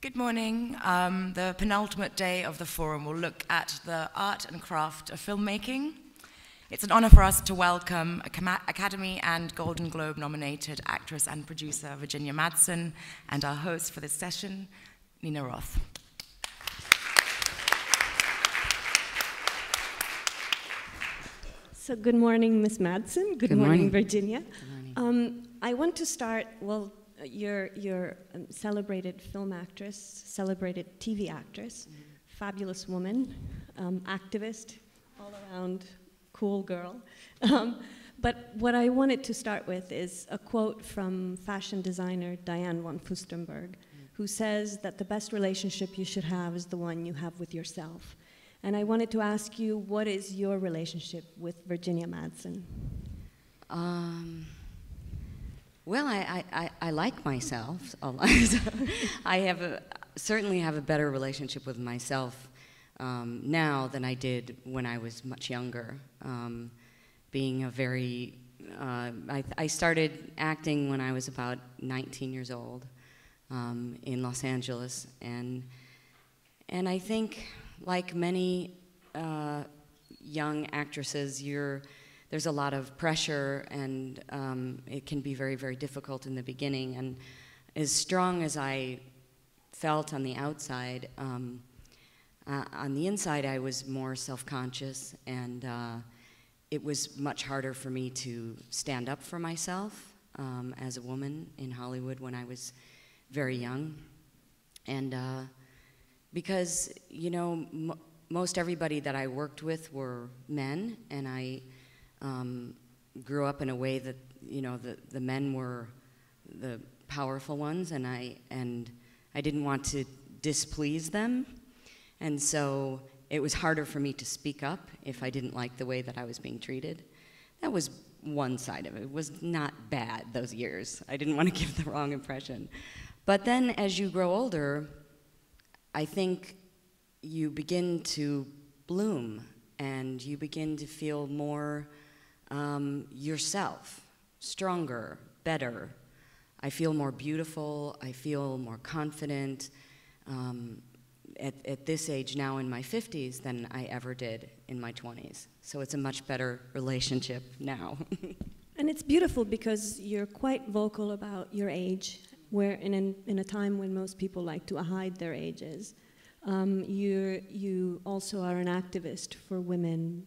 Good morning. The penultimate day of the forum will look at the art and craft of filmmaking. It's an honor for us to welcome Academy and Golden Globe nominated actress and producer Virginia Madsen and our host for this session, Nina Rothe. So good morning, Ms. Madsen. Good morning, Virginia. Good morning. I want to start, well, you're a celebrated film actress, celebrated TV actress, fabulous woman, activist, all-around cool girl. But what I wanted to start with is a quote from fashion designer Diane von Furstenberg, who says that the best relationship you should have is the one you have with yourself. And I wanted to ask you, what is your relationship with Virginia Madsen? Well, I like myself a lot. I certainly have a better relationship with myself now than I did when I was much younger. Being a very, I started acting when I was about 19 years old in Los Angeles, and I think, like many young actresses, there's a lot of pressure, and it can be very, very difficult in the beginning. And as strong as I felt on the outside, on the inside I was more self-conscious, and it was much harder for me to stand up for myself as a woman in Hollywood when I was very young. And because, you know, most everybody that I worked with were men, and I grew up in a way that, you know, the men were the powerful ones, and I didn't want to displease them, and so it was harder for me to speak up if I didn't like the way that I was being treated. That was one side of it. It was not bad those years. I didn't want to give the wrong impression. But then as you grow older, I think you begin to bloom, and you begin to feel more yourself, stronger, better. I feel more beautiful, I feel more confident at this age now in my 50s than I ever did in my 20s. So it's a much better relationship now. And it's beautiful because you're quite vocal about your age, where in a time when most people like to hide their ages. You also are an activist for women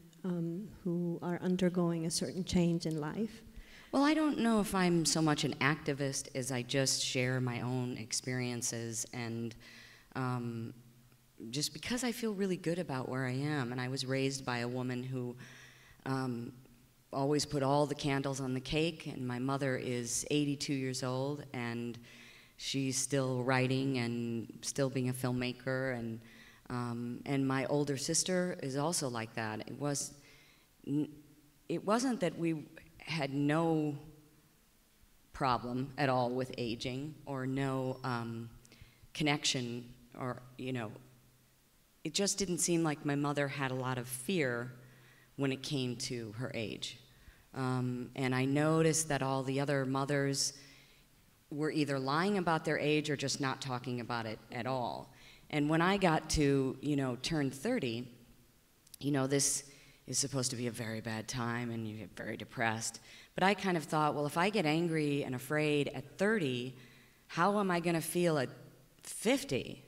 who are undergoing a certain change in life. Well, I don't know if I'm so much an activist as I just share my own experiences, and just because I feel really good about where I am. And I was raised by a woman who always put all the candles on the cake, and my mother is 82 years old, and she's still writing and still being a filmmaker, and my older sister is also like that. It wasn't that we had no problem at all with aging, or no connection, or, you know, it just didn't seem like my mother had a lot of fear when it came to her age. And I noticed that all the other mothers were either lying about their age or just not talking about it at all. And when I got to, you know, turn 30, you know, this is supposed to be a very bad time and you get very depressed. But I kind of thought, well, if I get angry and afraid at 30, how am I going to feel at 50?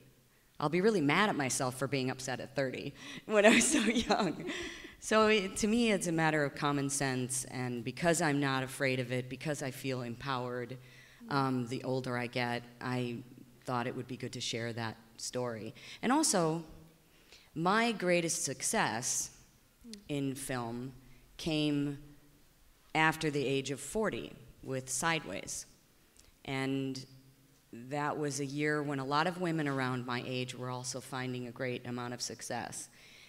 I'll be really mad at myself for being upset at 30 when I was so young. So to me, it's a matter of common sense, and because I'm not afraid of it, because I feel empowered, the older I get, I thought it would be good to share that story. And also, my greatest success in film came after the age of 40 with Sideways. And that was a year when a lot of women around my age were also finding a great amount of success.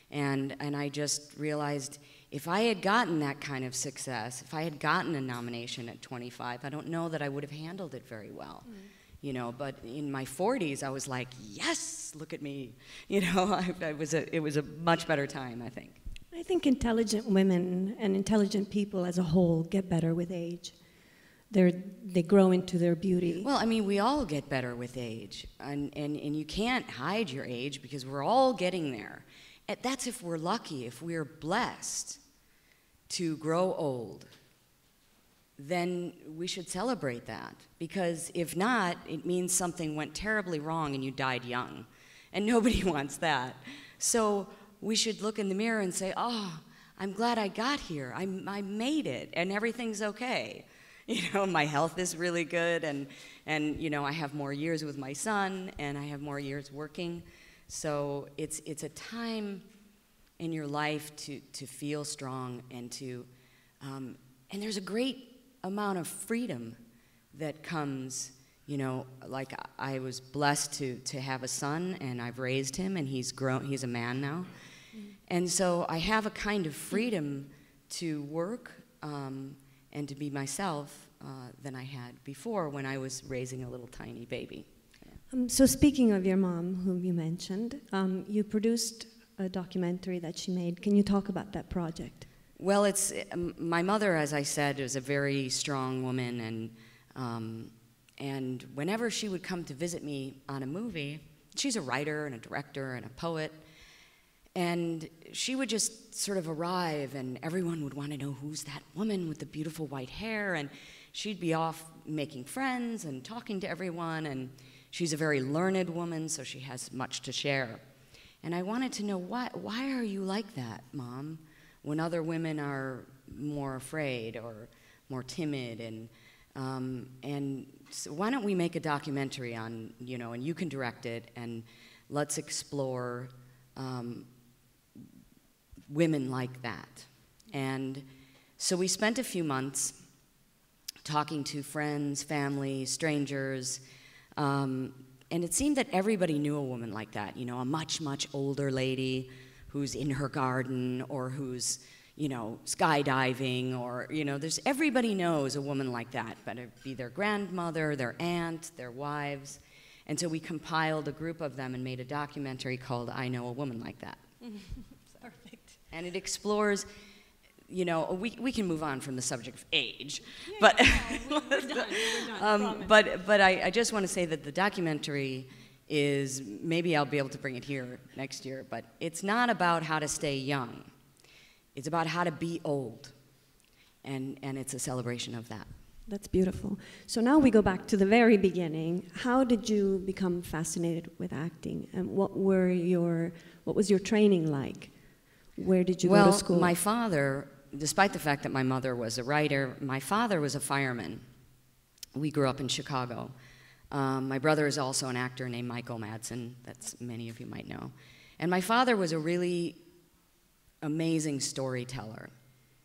And I just realized, if I had gotten that kind of success, if I had gotten a nomination at 25, I don't know that I would have handled it very well. You know, but in my 40s, I was like, yes, look at me. You know, it was a much better time, I think. I think intelligent women and intelligent people as a whole get better with age. they grow into their beauty. Well, I mean, we all get better with age, and you can't hide your age because we're all getting there. And that's if we're lucky, if we're blessed to grow old, then we should celebrate that. Because if not, it means something went terribly wrong and you died young. And nobody wants that. So we should look in the mirror and say, oh, I'm glad I got here. I made it, and everything's okay. You know, my health is really good, and you know, I have more years with my son, and I have more years working. So it's a time in your life to feel strong and to, and there's a great amount of freedom that comes, you know, like I was blessed to have a son, and I've raised him, and he's grown, he's a man now. And so I have a kind of freedom to work and to be myself than I had before when I was raising a little tiny baby. So speaking of your mom, whom you mentioned, you produced a documentary that she made. Can you talk about that project? Well, it's my mother, as I said, was a very strong woman, and whenever she would come to visit me on a movie, she's a writer and a director and a poet, and she would just sort of arrive, and everyone would want to know who's that woman with the beautiful white hair, and she'd be off making friends and talking to everyone, and she's a very learned woman, so she has much to share. And I wanted to know, why are you like that, Mom, when other women are more afraid or more timid? And so why don't we make a documentary on, you know, and you can direct it, and let's explore women like that. And so we spent a few months talking to friends, family, strangers, and it seemed that everybody knew a woman like that, you know, a much, much older lady who's in her garden, or who's, you know, skydiving, or, you know, everybody knows a woman like that, but it'd be their grandmother, their aunt, their wives. And so we compiled a group of them and made a documentary called I Know a Woman Like That. Perfect. And it explores, you know, we can move on from the subject of age, Yeah, but no, we're done, but I just want to say that the documentary is, maybe I'll be able to bring it here next year, but it's not about how to stay young. It's about how to be old, and it's a celebration of that. That's beautiful. So now we go back to the very beginning. How did you become fascinated with acting, and what was your training like? Where did you go to school? Well, my father, despite the fact that my mother was a writer, my father was a fireman. We grew up in Chicago. My brother is also an actor named Michael Madsen, that many of you might know. And my father was a really amazing storyteller.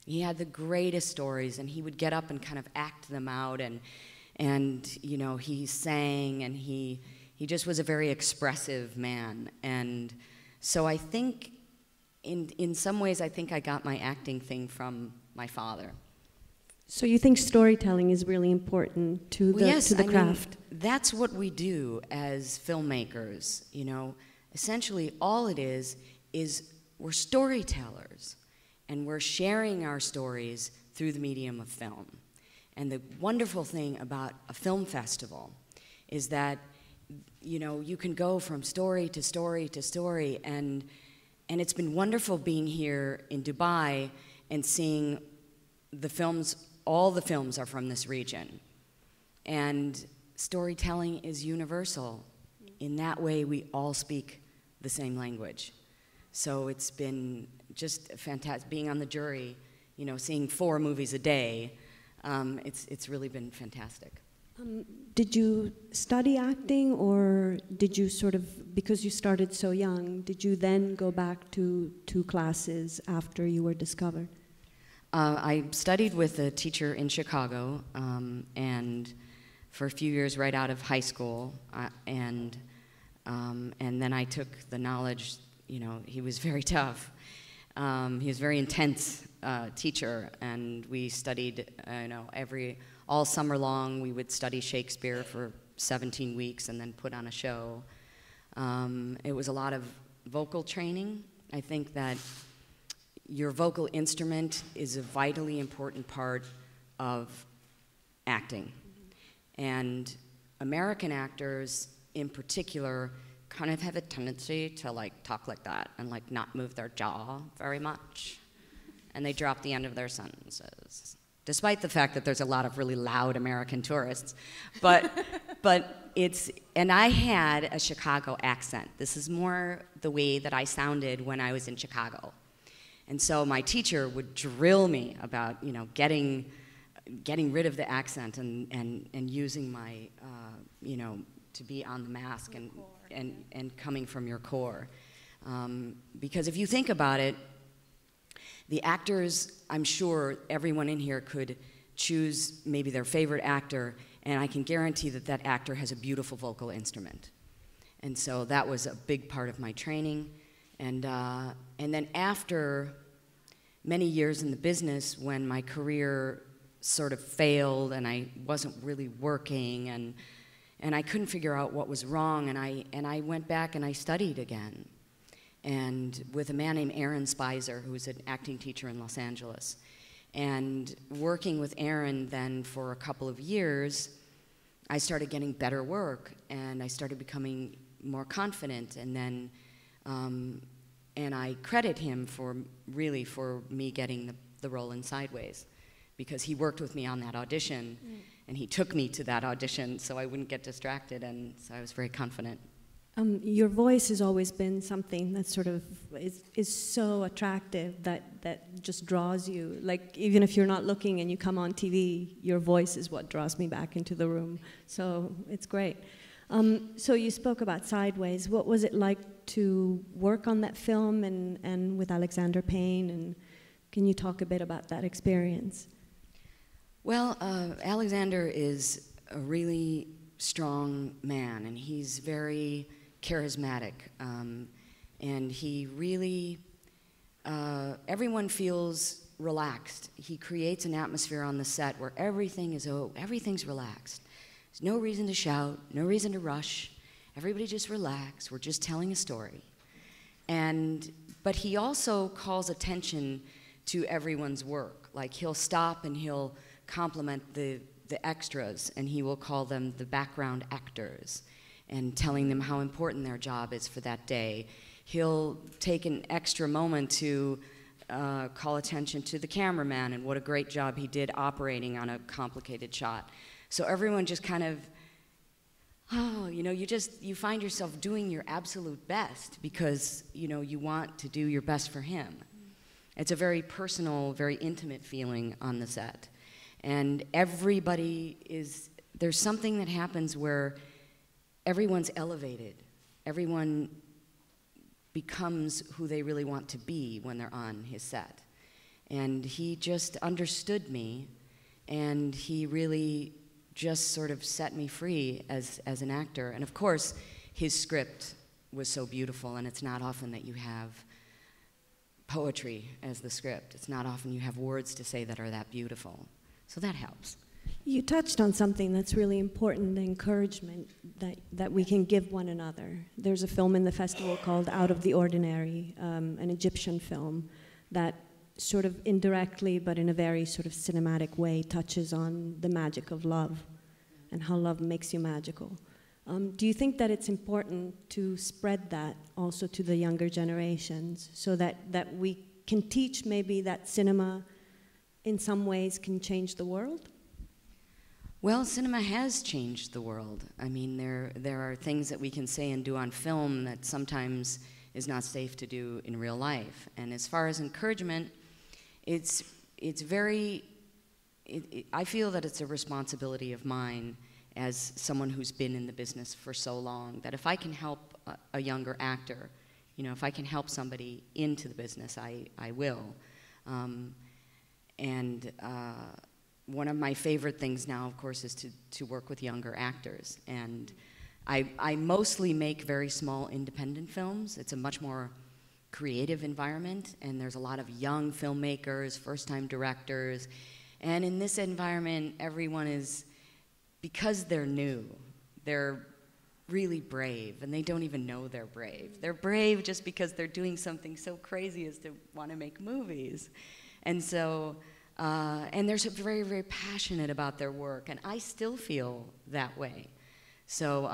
He had the greatest stories, and he would get up and kind of act them out, and you know, he sang, and he just was a very expressive man. And so I think, in some ways, I think I got my acting thing from my father. So you think storytelling is really important to the craft? Mean, that's what we do as filmmakers. You know, essentially all it is we're storytellers, and we're sharing our stories through the medium of film. And the wonderful thing about a film festival is that, you know, you can go from story to story to story, and it's been wonderful being here in Dubai and seeing the films. All the films are from this region. And storytelling is universal. In that way, we all speak the same language. So it's been just fantastic. Being on the jury, you know, seeing 4 movies a day, it's really been fantastic. Did you study acting, or did you sort of, because you started so young, did you then go back to classes after you were discovered? I studied with a teacher in Chicago, and for a few years right out of high school, and then I took the knowledge. You know, he was very tough. He was a very intense teacher, and we studied, you know, all summer long. We would study Shakespeare for 17 weeks and then put on a show. It was a lot of vocal training. I think that your vocal instrument is a vitally important part of acting. And American actors, in particular, kind of have a tendency to like talk like that and like not move their jaw very much. And they drop the end of their sentences, despite the fact that there's a lot of really loud American tourists. But and I had a Chicago accent. This is more the way that I sounded when I was in Chicago. And so my teacher would drill me about, you know, getting rid of the accent and using my, you know, to be on the mask and coming from your core. Because if you think about it, the actors, I'm sure everyone in here could choose maybe their favorite actor, and I can guarantee that that actor has a beautiful vocal instrument. And so that was a big part of my training. And then after many years in the business, when my career sort of failed and I wasn't really working and I couldn't figure out what was wrong, and I went back and I studied again. And with a man named Aaron Spicer, who was an acting teacher in Los Angeles. And working with Aaron then for a couple of years, I started getting better work, and I started becoming more confident, and then, and I credit him for me getting the role in Sideways, because he worked with me on that audition, and he took me to that audition so I wouldn't get distracted, and so I was very confident. Your voice has always been something that sort of is so attractive that just draws you. Like, even if you're not looking and you come on TV, your voice is what draws me back into the room. So it's great. So you spoke about Sideways. What was it like to work on that film and with Alexander Payne? And can you talk a bit about that experience? Well, Alexander is a really strong man, and he's very charismatic, and he really, everyone feels relaxed. He creates an atmosphere on the set where everything's relaxed. There's no reason to shout, no reason to rush. Everybody just relax. We're just telling a story. But he also calls attention to everyone's work. Like, he'll stop and he'll compliment the extras, and he will call them the background actors, and telling them how important their job is for that day. He'll take an extra moment to call attention to the cameraman and what a great job he did operating on a complicated shot. So everyone just kind of, you know, you find yourself doing your absolute best because, you know, you want to do your best for him. It's a very personal, very intimate feeling on the set. And there's something that happens where everyone's elevated. Everyone becomes who they really want to be when they're on his set. And he just understood me, and he really just sort of set me free as an actor. And of course, his script was so beautiful, and it's not often that you have poetry as the script. It's not often you have words to say that are that beautiful. So that helps. You touched on something that's really important, the encouragement that we can give one another. There's a film in the festival called Out of the Ordinary, an Egyptian film that sort of indirectly, but in a very sort of cinematic way, touches on the magic of love and how love makes you magical. Do you think that it's important to spread that also to the younger generations so that we can teach maybe that cinema in some ways can change the world? Well, cinema has changed the world. I mean, there are things that we can say and do on film that sometimes is not safe to do in real life. And as far as encouragement, it's very, I feel that it's a responsibility of mine as someone who's been in the business for so long, that if I can help a younger actor, you know, if I can help somebody into the business, I will. One of my favorite things now, of course, is to work with younger actors. And I mostly make very small independent films. It's a much more creative environment, and there's a lot of young filmmakers, first-time directors. And in this environment, everyone is, because they're new, they're really brave, and they don't even know they're brave. They're brave just because they're doing something so crazy as to want to make movies. And so and they're so very, very passionate about their work, and I still feel that way. So,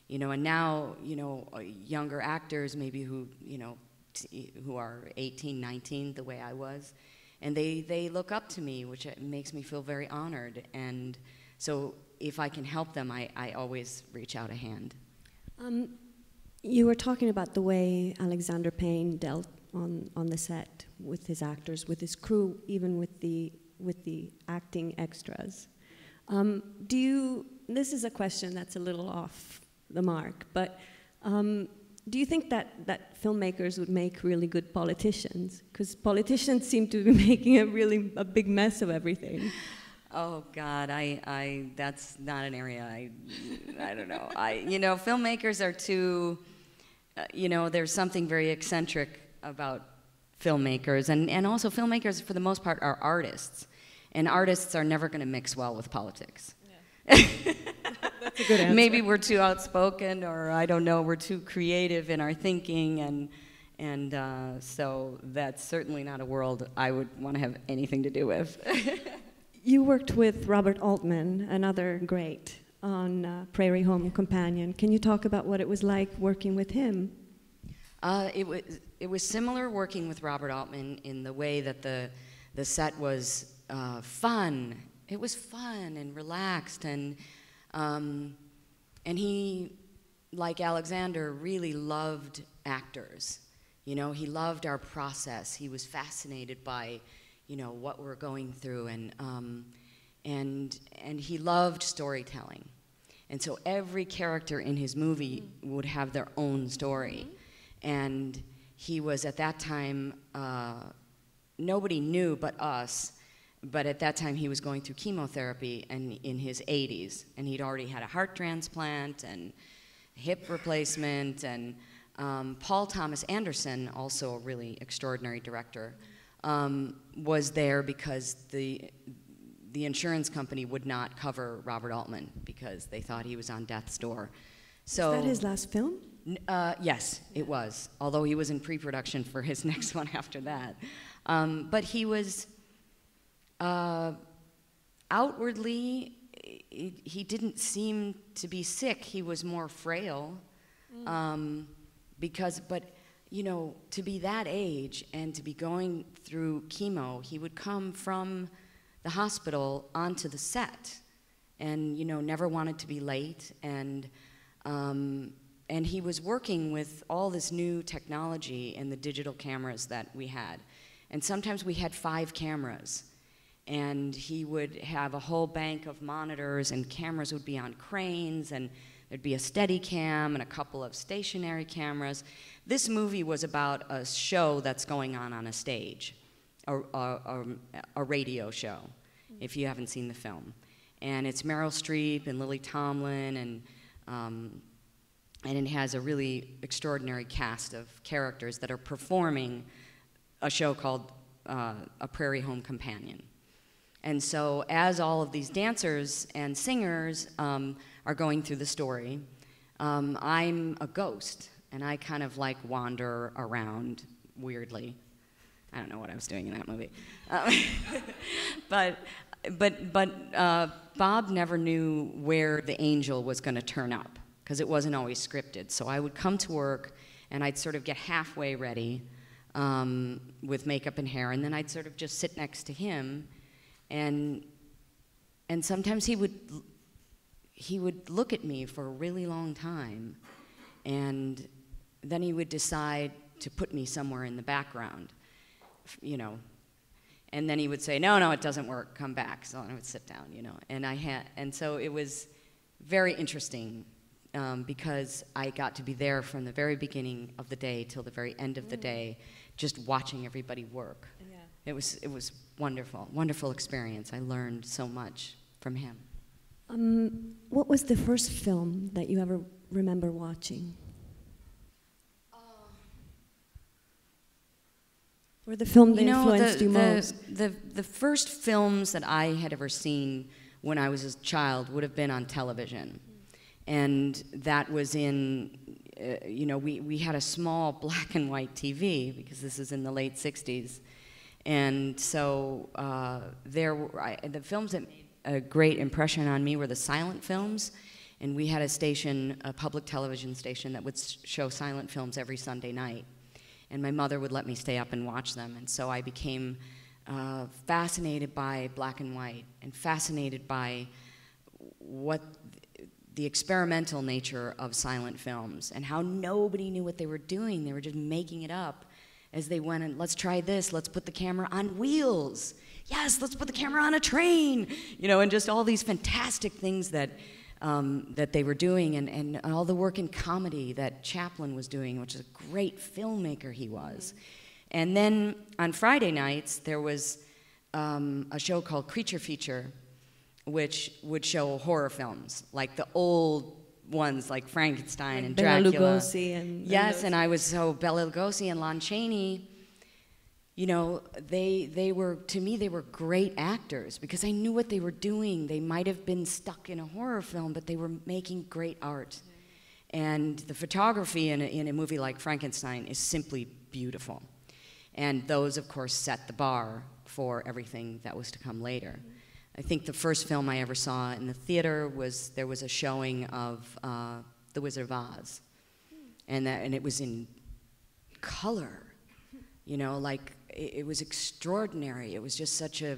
you know, and now, you know, younger actors maybe who, you know, who are 18, 19, the way I was, and they look up to me, which makes me feel very honored. And so if I can help them, I always reach out a hand. You were talking about the way Alexander Payne dealt on the set with his actors, with his crew, even with the acting extras. This is a question that's a little off the mark, but do you think that filmmakers would make really good politicians? Because politicians seem to be making a big mess of everything. Oh God, that's not an area I don't know. You know, filmmakers are too, you know, there's something very eccentric about filmmakers, and also filmmakers for the most part are artists, and artists are never going to mix well with politics. Yeah. That's a good answer. Maybe we're too outspoken, or I don't know, we're too creative in our thinking, and so that's certainly not a world I would want to have anything to do with. You worked with Robert Altman, another great, on Prairie Home Companion. Can you talk about what it was like working with him? It was similar working with Robert Altman in the way that the set was fun. It was fun and relaxed, and he, like Alexander, really loved actors. You know, he loved our process. He was fascinated by, you know, what we're going through, and he loved storytelling. And so every character in his movie would have their own story. And he was, at that time, nobody knew but us, but at that time he was going through chemotherapy and in his 80s, and he'd already had a heart transplant and hip replacement, and Paul Thomas Anderson, also a really extraordinary director, was there because the insurance company would not cover Robert Altman because they thought he was on death's door. So, is that his last film? Yes, it was, although he was in pre-production for his next one after that. But he was, outwardly, he didn't seem to be sick. He was more frail, but you know, to be that age and to be going through chemo, he would come from the hospital onto the set, and you know, never wanted to be late, and he was working with all this new technology and the digital cameras that we had, and sometimes we had 5 cameras, and he would have a whole bank of monitors, and cameras would be on cranes, and there'd be a Steadicam and a couple of stationary cameras. This movie was about a show that's going on a stage, a radio show, if you haven't seen the film. And it's Meryl Streep and Lily Tomlin, and it has a really extraordinary cast of characters that are performing a show called A Prairie Home Companion. And so as all of these dancers and singers are going through the story, I'm a ghost, and I kind of like wander around weirdly. I don't know what I was doing in that movie. But Bob never knew where the angel was going to turn up, because it wasn't always scripted. So I would come to work, and I'd sort of get halfway ready with makeup and hair, and then I'd sort of just sit next to him, and sometimes he would look at me for a really long time, and then he would decide to put me somewhere in the background, you know, and then he would say, no, it doesn't work, come back. So I would sit down, you know, and so it was very interesting because I got to be there from the very beginning of the day till the very end of the day, just watching everybody work. Yeah. It was wonderful, wonderful experience. I learned so much from him. What was the first film that you ever remember watching? Or the film that influenced you most? The first films that I had ever seen when I was a child would have been on television. And that was in, you know, we had a small black and white TV, because this is in the late 60s. And so the films that made a great impression on me were the silent films. And we had a station, a public television station, that would show silent films every Sunday night. And my mother would let me stay up and watch them. And so I became fascinated by black and white and fascinated by what the experimental nature of silent films and how nobody knew what they were doing. They were just making it up as they went, and let's try this, let's put the camera on wheels. Yes, let's put the camera on a train. You know, and just all these fantastic things that they were doing, and all the work in comedy that Chaplin was doing, which is a great filmmaker he was. And then on Friday nights, there was a show called Creature Feature, which would show horror films, like the old ones, like Frankenstein like and Bela Dracula. Lugosi and yes, and I was so Bela Lugosi and Lon Chaney. You know, they were, to me, they were great actors because I knew what they were doing. They might have been stuck in a horror film, but they were making great art. And the photography in a movie like Frankenstein is simply beautiful. And those, of course, set the bar for everything that was to come later. I think the first film I ever saw in the theater was, there was a showing of The Wizard of Oz. And it was in color, you know, like it was extraordinary. It was just such a,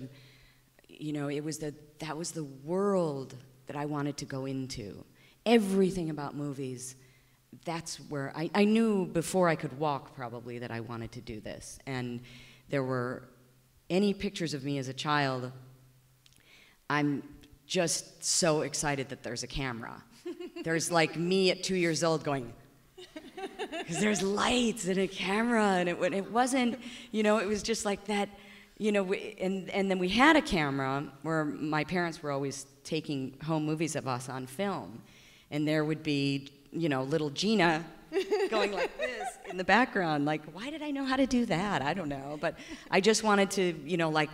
you know, that was the world that I wanted to go into. Everything about movies, that's where I knew before I could walk probably that I wanted to do this. And there were any pictures of me as a child. I'm just so excited that there's a camera. There's like me at 2 years old going, because there's lights and a camera, and it wasn't, you know, it was just like that, you know, and then we had a camera where my parents were always taking home movies of us on film, and there would be, you know, little Gina going like this in the background, like, why did I know how to do that? I don't know, but I just wanted to, you know, like,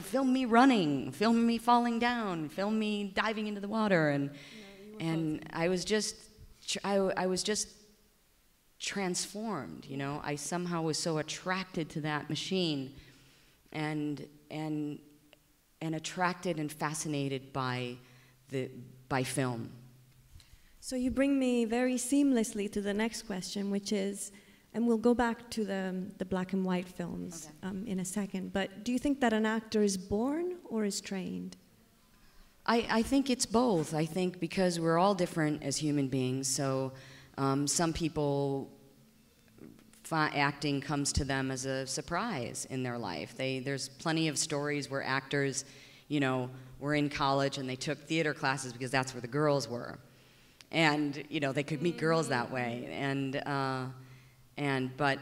film me running, film me falling down, film me diving into the water, and I was just transformed, you know. I somehow was so attracted to that machine, and attracted and fascinated by film. So you bring me very seamlessly to the next question, which is, and we'll go back to the black and white films in a second, but do you think that an actor is born or is trained? I think it's both. I think because we're all different as human beings, so some people, acting comes to them as a surprise in their life. There's plenty of stories where actors, you know, were in college and they took theater classes because that's where the girls were. And, you know, they could meet girls that way. But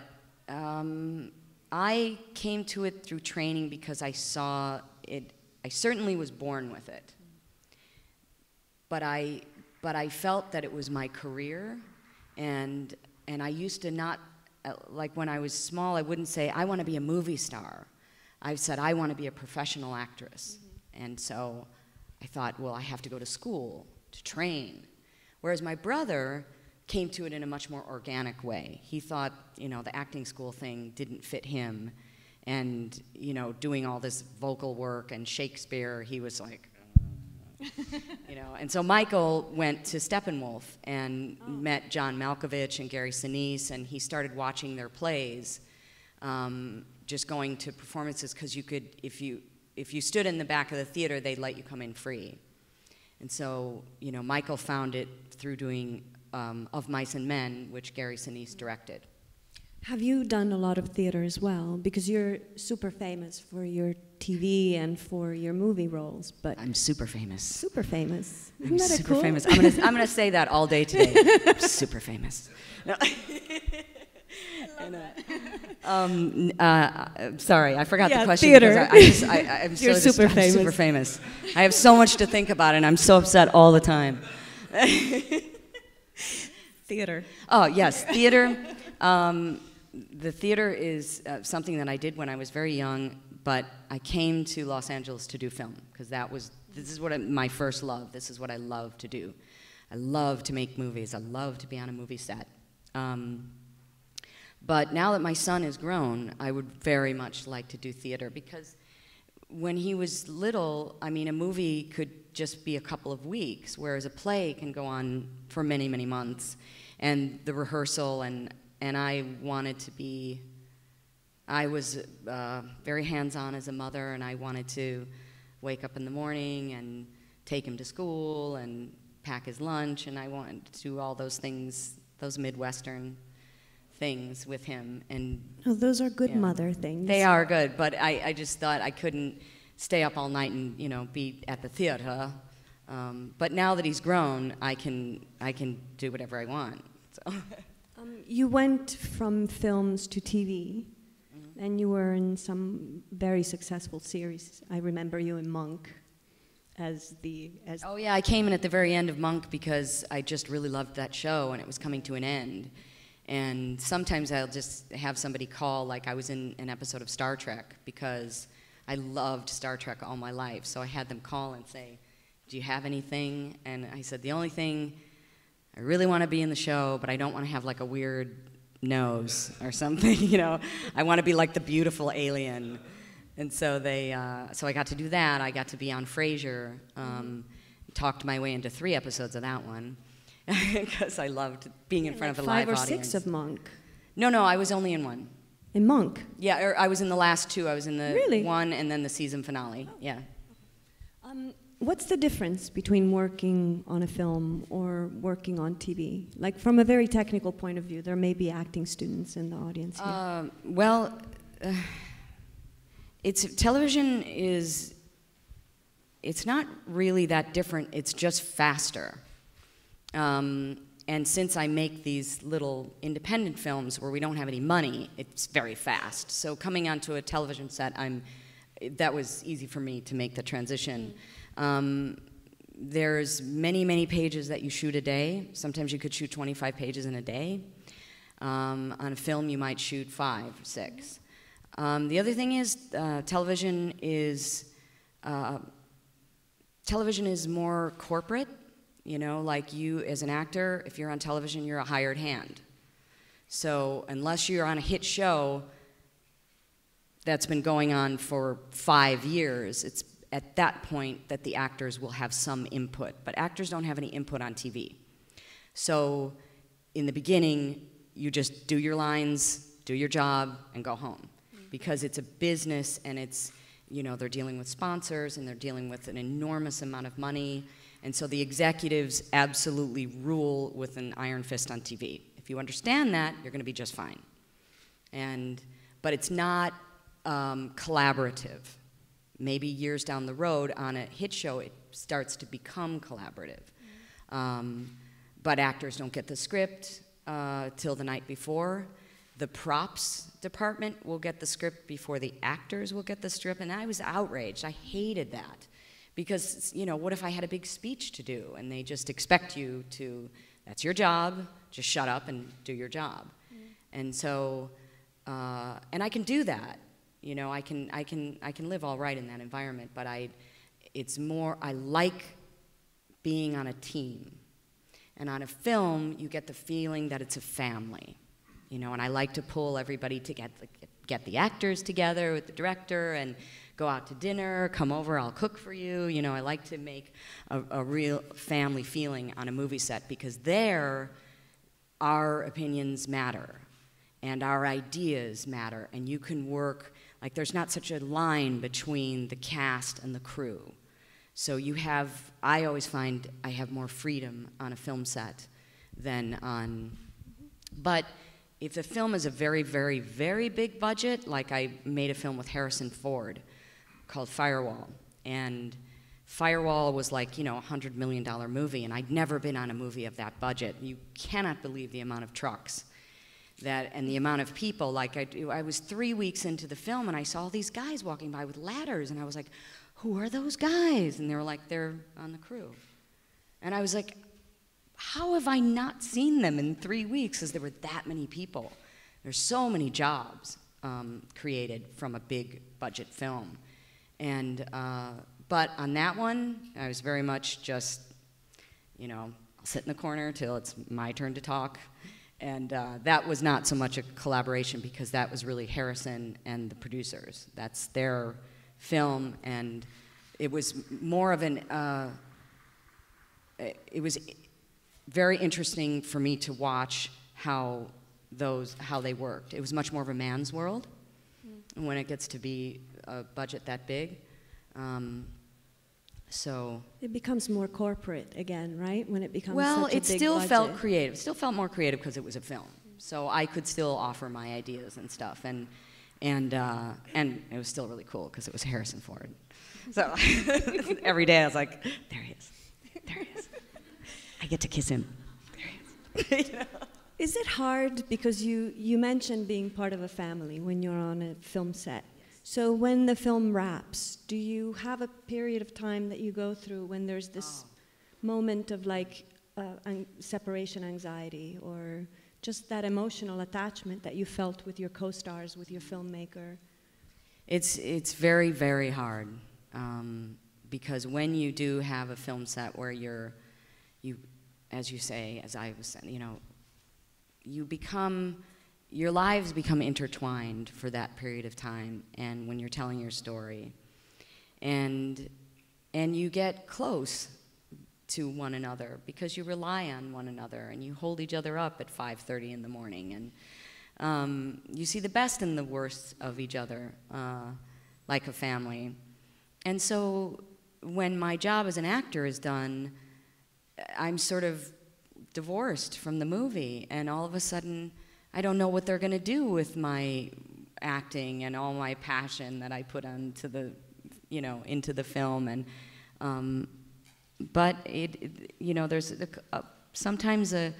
I came to it through training because I saw it. I certainly was born with it. But I felt that it was my career, and I used to not, like when I was small, I wouldn't say, I want to be a movie star. I said, I want to be a professional actress. And so I thought, well, I have to go to school to train. Whereas my brother came to it in a much more organic way. He thought, you know, the acting school thing didn't fit him. And, you know, doing all this vocal work and Shakespeare, he was like, you know. And so Michael went to Steppenwolf and met John Malkovich and Gary Sinise, and he started watching their plays, just going to performances, because you could, if you stood in the back of the theater, they'd let you come in free. And so, you know, Michael found it through doing Of Mice and Men, which Gary Sinise directed. Have you done a lot of theater as well? Because you're super famous for your TV and for your movie roles, but I'm super famous. Super famous. I'm Isn't that super cool? famous. I'm gonna say that all day today. I'm super famous. No. Sorry, I forgot the question. Theater. I'm You're super famous. I'm super famous. I have so much to think about, and I'm so upset all the time. Theater. Oh yes, theater. The theater is something that I did when I was very young, but I came to Los Angeles to do film because this is what my first love. This is what I love to do. I love to make movies. I love to be on a movie set. But now that my son is grown, I would very much like to do theater, because when he was little, I mean, a movie could just be a couple of weeks, whereas a play can go on for many, many months. And the rehearsal, and I wanted to be, I was very hands-on as a mother, and I wanted to wake up in the morning and take him to school and pack his lunch, and I wanted to do all those things, those Midwestern things with him. And oh, those are good mother things. They are good, but I just thought I couldn't stay up all night and, you know, be at the theater. But now that he's grown, I can do whatever I want. So. You went from films to TV, and you were in some very successful series. I remember you in Monk as Oh yeah, I came in at the very end of Monk because I just really loved that show, and it was coming to an end. And sometimes I'll just have somebody call, like I was in an episode of Star Trek, because I loved Star Trek all my life. So I had them call and say, do you have anything? And I said, the only thing, I really want to be in the show, but I don't want to have like a weird nose or something, you know. I want to be like the beautiful alien. And so so I got to do that. I got to be on Frasier. Talked my way into 3 episodes of that one because I loved being in front of a live audience. 5 or 6 of Monk. No, I was only in 1. In Monk? Yeah, I was in the last 2. I was in the really? 1 and then the season finale. Yeah. What's the difference between working on a film or working on TV? Like, from a very technical point of view, there may be acting students in the audience here. Television is, it's not really that different, it's just faster. And since I make these little independent films where we don't have any money, it's very fast. So coming onto a television set, that was easy for me to make the transition. There's many, many pages that you shoot a day. Sometimes you could shoot 25 pages in a day. On a film, you might shoot 5, 6. The other thing is, television is more corporate. You know, like you as an actor, if you're on television, you're a hired hand. So unless you're on a hit show that's been going on for 5 years, it's at that point that the actors will have some input. But actors don't have any input on TV. So in the beginning, you just do your lines, do your job, and go home. Because it's a business, and it's, you know, they're dealing with sponsors, and they're dealing with an enormous amount of money. And so the executives absolutely rule with an iron fist on TV. If you understand that, you're going to be just fine. But it's not collaborative. Maybe years down the road on a hit show, it starts to become collaborative. But actors don't get the script till the night before. The props department will get the script before the actors will get the script, and I was outraged. I hated that. Because, you know, what if I had a big speech to do and they just expect you to, that's your job, just shut up and do your job. And so, and I can do that. You know, I can live all right in that environment, but it's more, I like being on a team. And on a film, you get the feeling that it's a family. You know, and I like to pull everybody to get the actors together with the director and go out to dinner, come over, I'll cook for you. You know, I like to make a real family feeling on a movie set, because there, our opinions matter and our ideas matter, and you can work, like there's not such a line between the cast and the crew. So you have, I always find I have more freedom on a film set than on, but if the film is a very, very, very big budget, like I made a film with Harrison Ford called Firewall, and Firewall was like, you know, $100 million movie, and I'd never been on a movie of that budget. You cannot believe the amount of trucks and the amount of people. Like I was 3 weeks into the film, and I saw all these guys walking by with ladders, and I was like, who are those guys? And they were like, they're on the crew. And I was like, how have I not seen them in 3 weeks, because there were that many people. There's so many jobs created from a big budget film. And, but on that one, I was very much just, you know, I'll sit in the corner till it's my turn to talk, And that was not so much a collaboration because that was really Harrison and the producers. That's their film, and it was more of an, it was very interesting for me to watch how they worked. It was much more of a man's world when it gets to be a budget that big. So it becomes more corporate again, right? When it becomes well, such a it big still budget. felt creative. It still felt more creative because it was a film. So I could still offer my ideas and stuff, and it was still really cool because it was Harrison Ford. So every day I was like, there he is, there he is. I get to kiss him. There he is. You know? Is it hard because you mentioned being part of a family when you're on a film set? So when the film wraps, do you have a period of time that you go through when there's this moment of like separation anxiety or just that emotional attachment that you felt with your co-stars, with your filmmaker? It's very, very hard because when you do have a film set where you, as you say, as I was saying, you know, your lives become intertwined for that period of time, and when you're telling your story, and you get close to one another because you rely on one another and you hold each other up at 5:30 in the morning, and you see the best and the worst of each other like a family. And so when my job as an actor is done, I'm sort of divorced from the movie, and all of a sudden I don't know what they're going to do with my acting and all my passion that I put onto the, you know, into the film. And but you know, there's sometimes a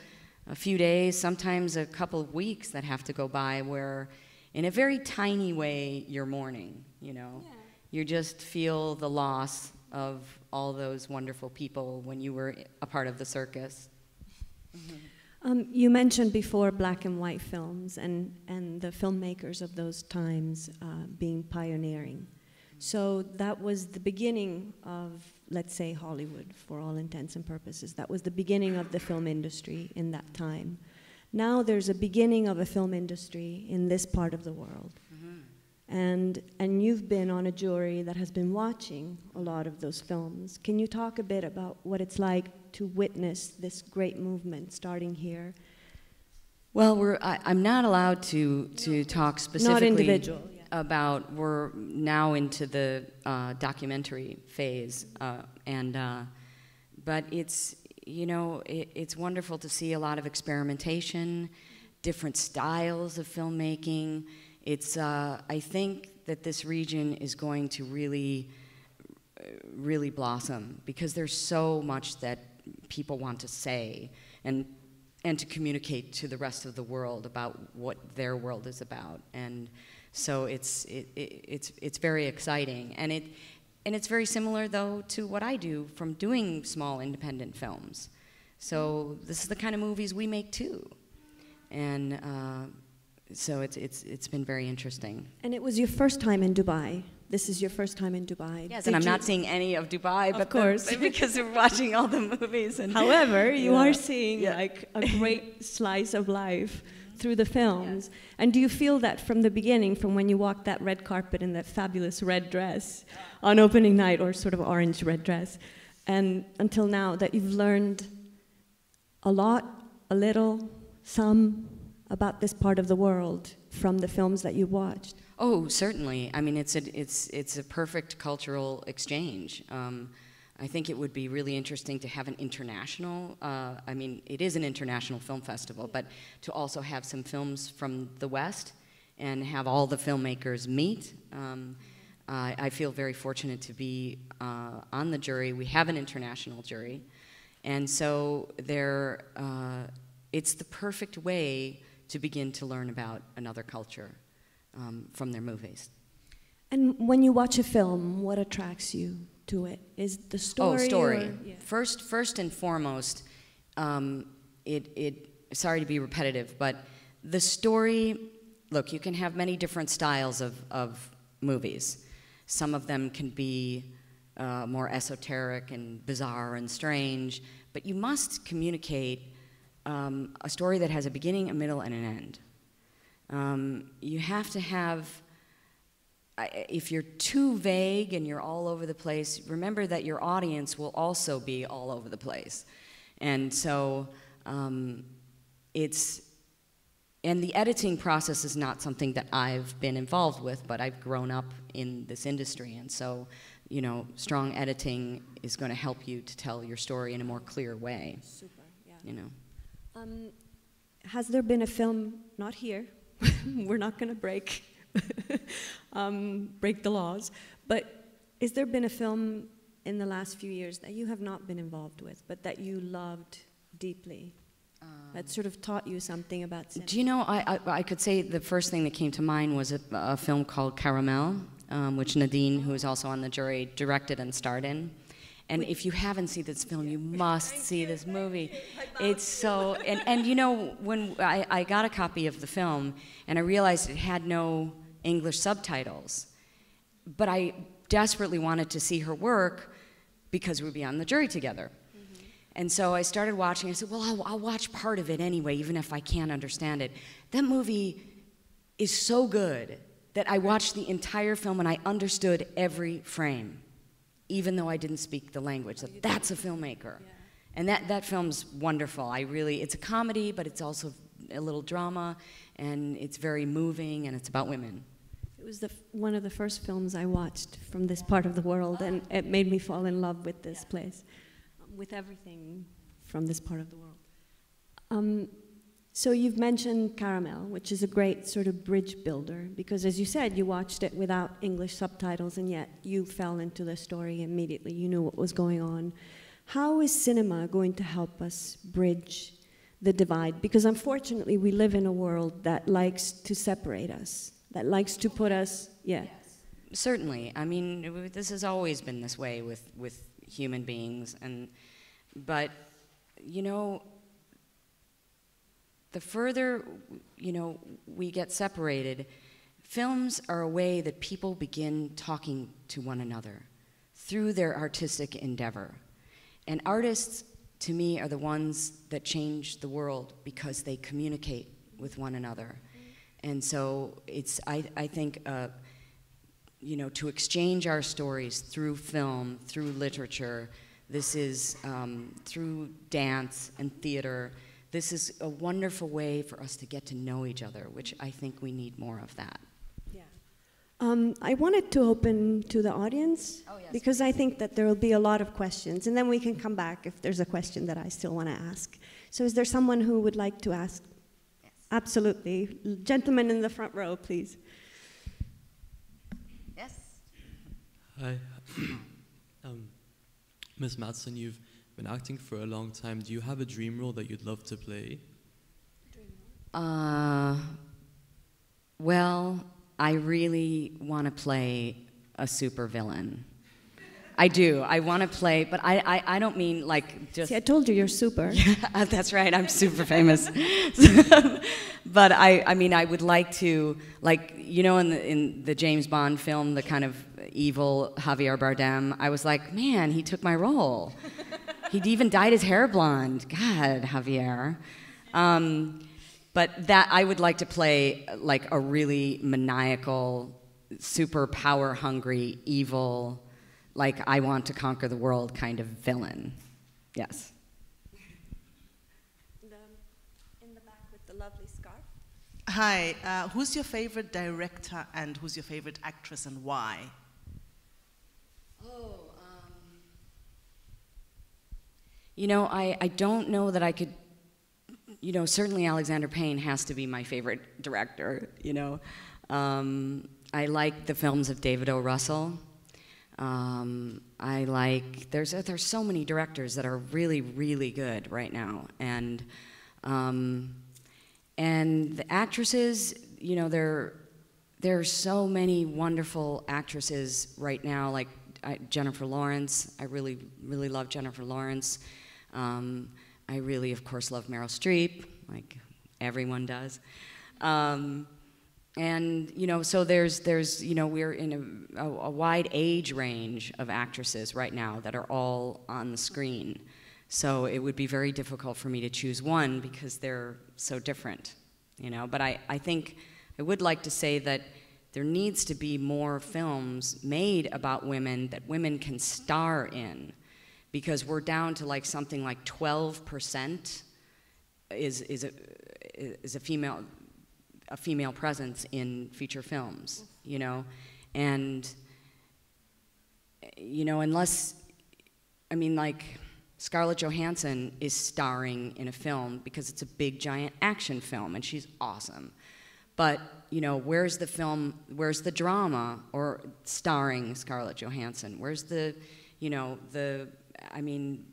few days, sometimes a couple of weeks that have to go by where, in a very tiny way, you're mourning. You know, you just feel the loss of all those wonderful people when you were a part of the circus. Mm-hmm. You mentioned before black and white films and the filmmakers of those times being pioneering. So that was the beginning of, let's say, Hollywood, for all intents and purposes. That was the beginning of the film industry in that time. Now there's a beginning of a film industry in this part of the world. Mm-hmm. And you've been on a jury that has been watching a lot of those films. Can you talk a bit about what it's like to witness this great movement starting here? Well, I'm not allowed to talk specifically about, we're now into the documentary phase, but it's, you know, it's wonderful to see a lot of experimentation, different styles of filmmaking. It's, I think that this region is going to really blossom because there's so much that people want to say and to communicate to the rest of the world about what their world is about. And so it's very exciting, and it's very similar though to what I do from doing small independent films. So this is the kind of movies we make too, and so it's been very interesting. And it was your first time in Dubai. This is your first time in Dubai. Yes, and I'm not seeing any of Dubai, but of course, because we're watching all the movies. And however, you are seeing like a great slice of life through the films. Yes. And do you feel that from the beginning, from when you walked that red carpet in that fabulous red dress on opening night, or sort of orange red dress, and until now, that you've learned a lot, a little, some about this part of the world from the films that you've watched? Oh, certainly. I mean, it's a perfect cultural exchange. I think it would be really interesting to have an international, I mean, it is an international film festival, but to also have some films from the West and have all the filmmakers meet. I feel very fortunate to be on the jury. We have an international jury. And so it's the perfect way to begin to learn about another culture from their movies. And when you watch a film, what attracts you to it? Is the story? Oh, story. Or, yeah. First and foremost, sorry to be repetitive, but the story, look, you can have many different styles of movies. Some of them can be more esoteric and bizarre and strange, but you must communicate a story that has a beginning, a middle, and an end. You have to have, if you're too vague and you're all over the place, remember that your audience will also be all over the place. And so and the editing process is not something that I've been involved with, but I've grown up in this industry, and so, you know, strong editing is going to help you to tell your story in a more clear way. Super, yeah. You know. Has there been a film, not here, we're not going to break the laws, but has there been a film in the last few years that you have not been involved with, but that you loved deeply? That sort of taught you something about cinema? Do you know, I could say the first thing that came to mind was a film called Caramel, which Nadine, who is also on the jury, directed and starred in. And if you haven't seen this film, you must see this movie. It's so, and you know, when I got a copy of the film, and I realized it had no English subtitles, but I desperately wanted to see her work because we'd be on the jury together. And so I started watching. I said, well, I'll watch part of it anyway, even if I can't understand it. That movie is so good that I watched the entire film and I understood every frame, even though I didn't speak the language. So that's a filmmaker. Yeah. And that film's wonderful. It's a comedy, but it's also a little drama, and it's very moving, and it's about women. It was one of the first films I watched from this part of the world, and it made me fall in love with this place. With everything from this part of the world. So you've mentioned Caramel, which is a great sort of bridge builder, because as you said, you watched it without English subtitles, and yet you fell into the story immediately. You knew what was going on. How is cinema going to help us bridge the divide? Because unfortunately, we live in a world that likes to separate us, that likes to put us, yeah. Yes. Certainly. I mean, this has always been this way with human beings, but you know, the further, you know, we get separated, films are a way that people begin talking to one another through their artistic endeavor. And artists, to me, are the ones that change the world because they communicate with one another. And so it's, I think, you know, to exchange our stories through film, through literature, this is through dance and theater. This is a wonderful way for us to get to know each other, which I think we need more of that. Yeah. I wanted to open to the audience, because I think that there will be a lot of questions, and then we can come back if there's a question that I still want to ask. So is there someone who would like to ask? Yes. Absolutely. Gentleman in the front row, please. Yes. Hi. Ms. Madsen, you've been acting for a long time. Do you have a dream role that you'd love to play? Well, I really want to play a supervillain. I do. I want to play, but I don't mean like just... See, I told you you're super. Yeah, that's right. I'm super famous. But I mean, I would like to, like, you know, in the James Bond film, the kind of evil Javier Bardem, I was like, man, he took my role. He'd even dyed his hair blonde. God, Javier. But that, I would like to play like a really maniacal, super power-hungry, evil, like I want to conquer the world kind of villain. Yes. In the back with the lovely scarf. Hi, who's your favorite director and who's your favorite actress and why? Oh, you know, I don't know that I could, you know, certainly Alexander Payne has to be my favorite director, you know. I like the films of David O. Russell. I like, there's so many directors that are really, really good right now. And the actresses, you know, there are so many wonderful actresses right now, like Jennifer Lawrence. I really, really love Jennifer Lawrence. I really, of course, love Meryl Streep, like everyone does. And, you know, so there's, you know, we're in a wide age range of actresses right now that are all on the screen. So it would be very difficult for me to choose one because they're so different, you know. But I think I would like to say that there needs to be more films made about women that women can star in, because we're down to like something like 12% is a female presence in feature films, you know. And you know, unless, I mean, like, Scarlett Johansson is starring in a film because it's a big giant action film and she's awesome. But, you know, where's the film, where's the drama or starring Scarlett Johansson? Where's the, you know, I mean,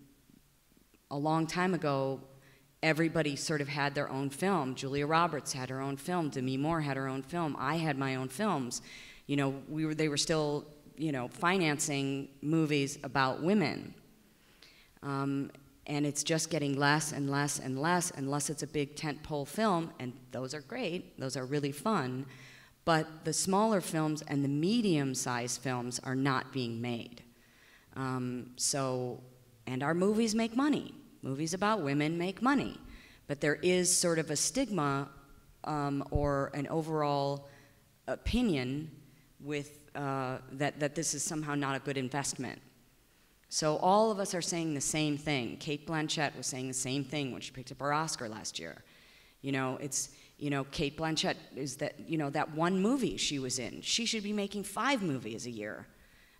a long time ago, everybody sort of had their own film. Julia Roberts had her own film. Demi Moore had her own film. I had my own films. You know, they were still, you know, financing movies about women. And it's just getting less and less and less, unless it's a big tentpole film, and those are great, those are really fun, but the smaller films and the medium-sized films are not being made. And our movies make money. Movies about women make money. But there is sort of a stigma or an overall opinion with, that this is somehow not a good investment. So all of us are saying the same thing. Cate Blanchett was saying the same thing when she picked up her Oscar last year. You know, it's, you know, Cate Blanchett is that, you know, that one movie she was in. She should be making 5 movies a year.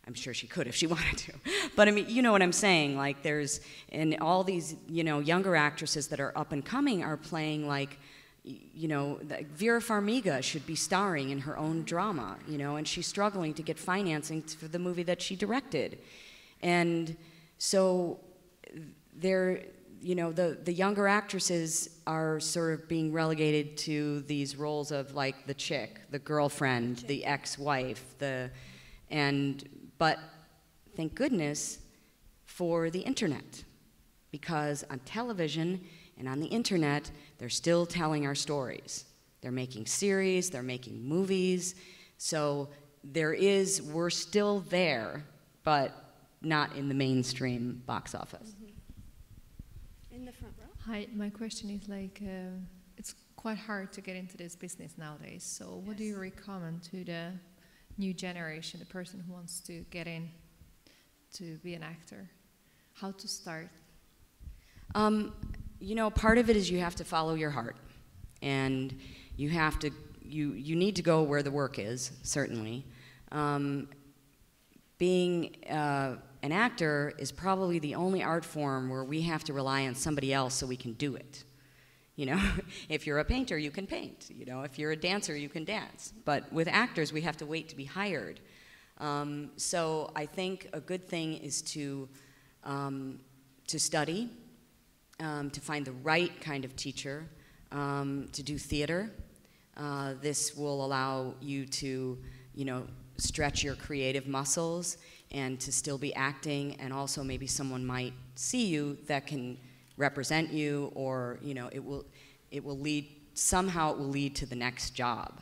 I'm sure she could if she wanted to. But I mean, you know what I'm saying? Like there's, and all these, you know, younger actresses that are up and coming are playing like, you know, Vera Farmiga should be starring in her own drama, you know, and she's struggling to get financing for the movie that she directed. And so they're, you know, the younger actresses are sort of being relegated to these roles of like the chick, the girlfriend, the ex-wife, but thank goodness for the internet, because on television and on the internet, they're still telling our stories. They're making series, they're making movies, so we're still there, but not in the mainstream box office. Mm-hmm. In the front row. Hi, my question is like, it's quite hard to get into this business nowadays. So what do you recommend to the new generation, the person who wants to get in to be an actor? How to start? You know, part of it is you have to follow your heart. And you have to, you need to go where the work is, certainly. Being an actor is probably the only art form where we have to rely on somebody else so we can do it. You know, if you're a painter, you can paint. You know, if you're a dancer, you can dance. But with actors, we have to wait to be hired. So I think a good thing is to study, to find the right kind of teacher, to do theater. This will allow you to, you know, stretch your creative muscles and to still be acting, and also maybe someone might see you that can represent you, or, you know, it will lead, somehow it will lead to the next job.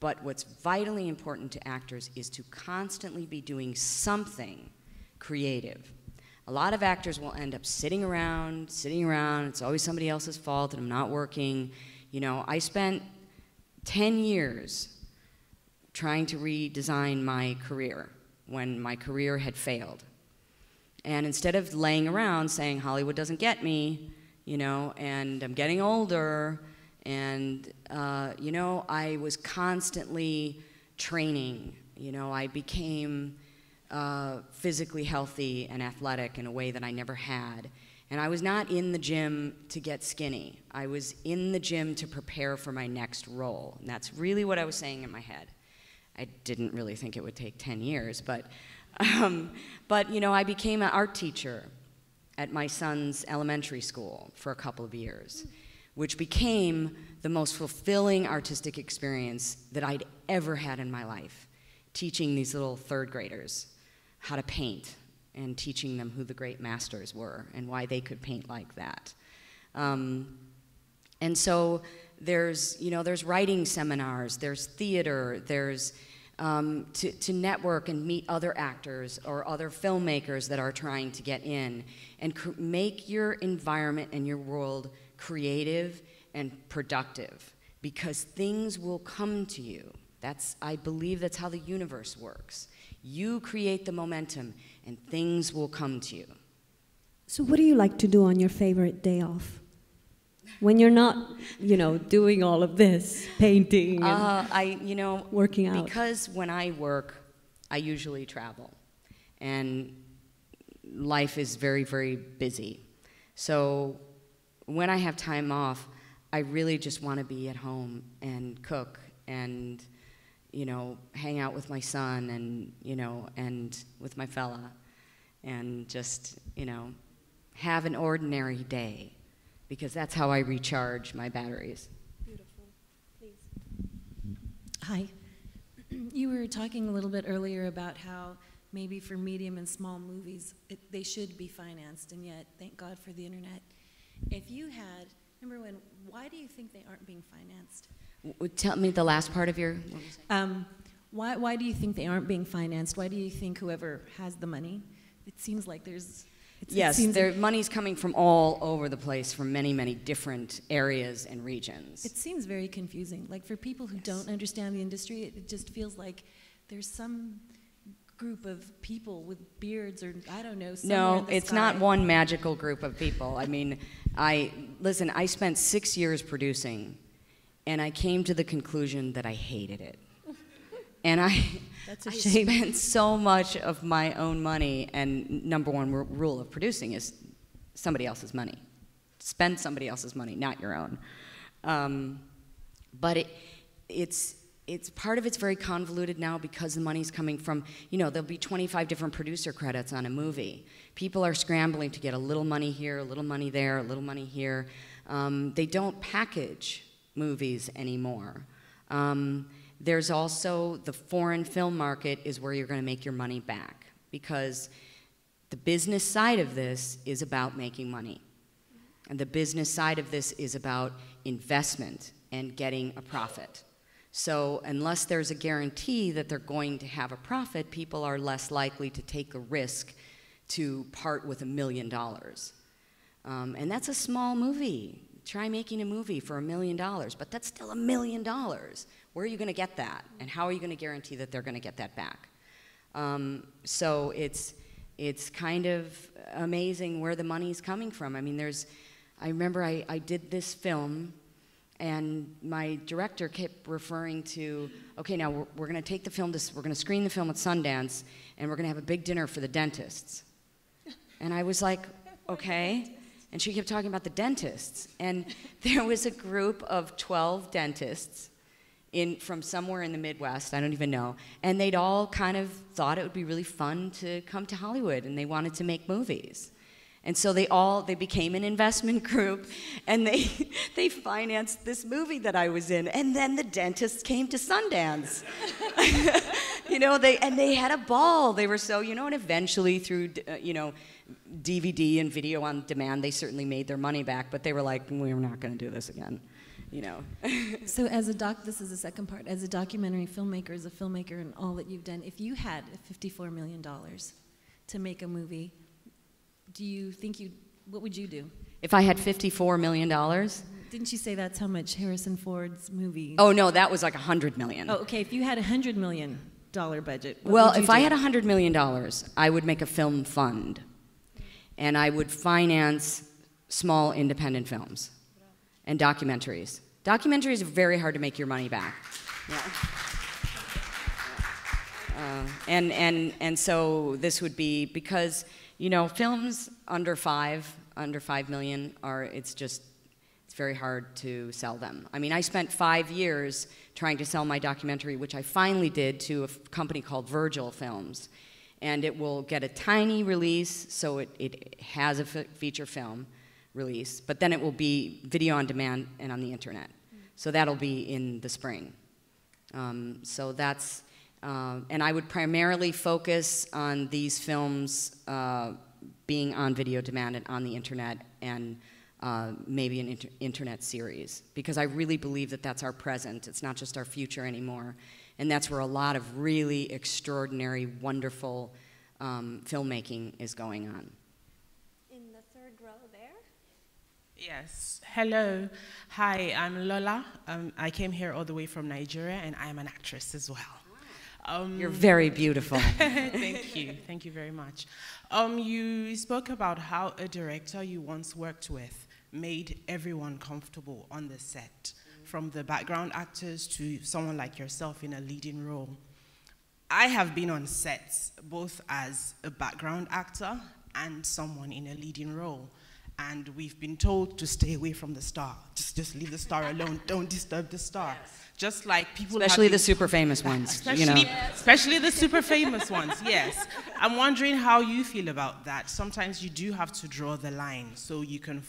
But what's vitally important to actors is to constantly be doing something creative. A lot of actors will end up sitting around, it's always somebody else's fault and I'm not working. You know, I spent 10 years trying to redesign my career when my career had failed. And instead of laying around saying Hollywood doesn't get me, you know, and I'm getting older, and, you know, I was constantly training. You know, I became physically healthy and athletic in a way that I never had. And I was not in the gym to get skinny. I was in the gym to prepare for my next role. And that's really what I was saying in my head. I didn't really think it would take 10 years, but you know, I became an art teacher at my son's elementary school for a couple of years, which became the most fulfilling artistic experience that I'd ever had in my life, teaching these little third graders how to paint and teaching them who the great masters were and why they could paint like that. And so there's, you know, there's writing seminars, there's theater, there's to network and meet other actors or other filmmakers that are trying to get in, and make your environment and your world creative and productive, because things will come to you. I believe that's how the universe works. You create the momentum and things will come to you. So what do you like to do on your favorite day off? When you're not, doing all of this, painting and working out. Because when I work, I usually travel. And life is very, very busy. So when I have time off, I really just want to be at home and cook and, hang out with my son and, and with my fella. And just, have an ordinary day. Because that's how I recharge my batteries. Beautiful. Please. Hi. You were talking a little bit earlier about how maybe for medium and small movies, they should be financed, and yet, thank God for the internet. If you had, why do you think they aren't being financed? Tell me the last part of your, what were you saying? Why do you think they aren't being financed? Why do you think whoever has the money, it seems like there's... Yes, money's coming from all over the place, from many, many different areas and regions. It seems very confusing. Like for people who don't understand the industry, it just feels like there's some group of people with beards or, I don't know, somewhere in the it's sky. not one magical group of people. I mean, I spent 6 years producing, and I came to the conclusion that I hated it. And I spent so much of my own money, and number one rule of producing is somebody else's money. Spend somebody else's money, not your own. But it's part of it's very convoluted now because the money's coming from, there'll be 25 different producer credits on a movie. People are scrambling to get a little money here, a little money there, a little money here. They don't package movies anymore. There's also the foreign film market is where you're going to make your money back, because the business side of this is about making money. And the business side of this is about investment and getting a profit. So unless there's a guarantee that they're going to have a profit, people are less likely to take a risk to part with $1 million. And that's a small movie. Try making a movie for $1 million, but that's still $1 million. Where are you going to get that? And how are you going to guarantee that they're going to get that back? So it's kind of amazing where the money's coming from. I mean, I remember I did this film, and my director kept referring to, okay, now we're going to take the film, we're going to screen the film at Sundance, and we're going to have a big dinner for the dentists. And I was like, okay. And she kept talking about the dentists. And there was a group of 12 dentists from somewhere in the Midwest, I don't even know, and they'd all kind of thought it would be really fun to come to Hollywood, and they wanted to make movies. And so they became an investment group, and they financed this movie that I was in, and then the dentists came to Sundance. They had a ball. They were so, and eventually through, DVD and video on demand, they certainly made their money back, but they were like, we're not going to do this again. So this is the second part. As a documentary filmmaker, as a filmmaker and all that you've done, if you had $54 million to make a movie, do you think what would you do? If I had $54 million? Didn't you say that's how much Harrison Ford's movie? Oh, no, that was like $100 million. Oh, okay, if you had $100 million budget, well, if I had $100 million, I would make a film fund, and I would finance small independent films. And documentaries. Documentaries are very hard to make your money back. Yeah. And so this would be because films under 5 million it's very hard to sell them. I mean, I spent 5 years trying to sell my documentary, which I finally did to a company called Virgil Films, and it will get a tiny release, so it has a feature film release, but then it will be video on demand and on the internet. So that'll be in the spring. So that's, and I would primarily focus on these films being on video demand and on the internet, and maybe an internet series, because I really believe that that's our present. It's not just our future anymore. And that's where a lot of really extraordinary, wonderful filmmaking is going on. In the third row there. Yes. Hello. Hi, I'm Lola. I came here all the way from Nigeria, and I am an actress as well. You're very beautiful. Thank you. Thank you very much. You spoke about how a director you once worked with made everyone comfortable on the set, from the background actors to someone like yourself in a leading role. I have been on sets both as a background actor and someone in a leading role. And we've been told to stay away from the star. Just leave the star alone. Don't disturb the star. Yes. Just like people, especially the super famous ones, especially the super famous ones. Yes. I'm wondering how you feel about that. Sometimes you do have to draw the line so you can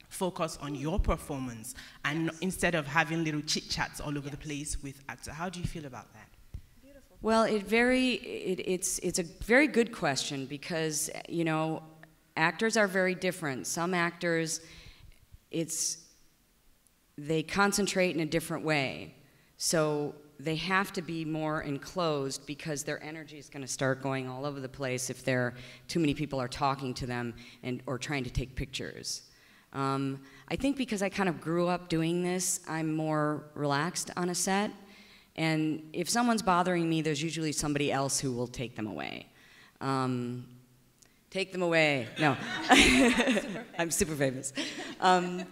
focus on your performance, and instead of having little chit chats all over the place with actors. How do you feel about that? Beautiful. Well, it's a very good question, because actors are very different. Some actors, they concentrate in a different way. So they have to be more enclosed, because their energy is going to start going all over the place if too many people are talking to them or trying to take pictures. I think because I kind of grew up doing this, I'm more relaxed on a set. And if someone's bothering me, there's usually somebody else who will take them away. Take them away. No. I'm super famous. But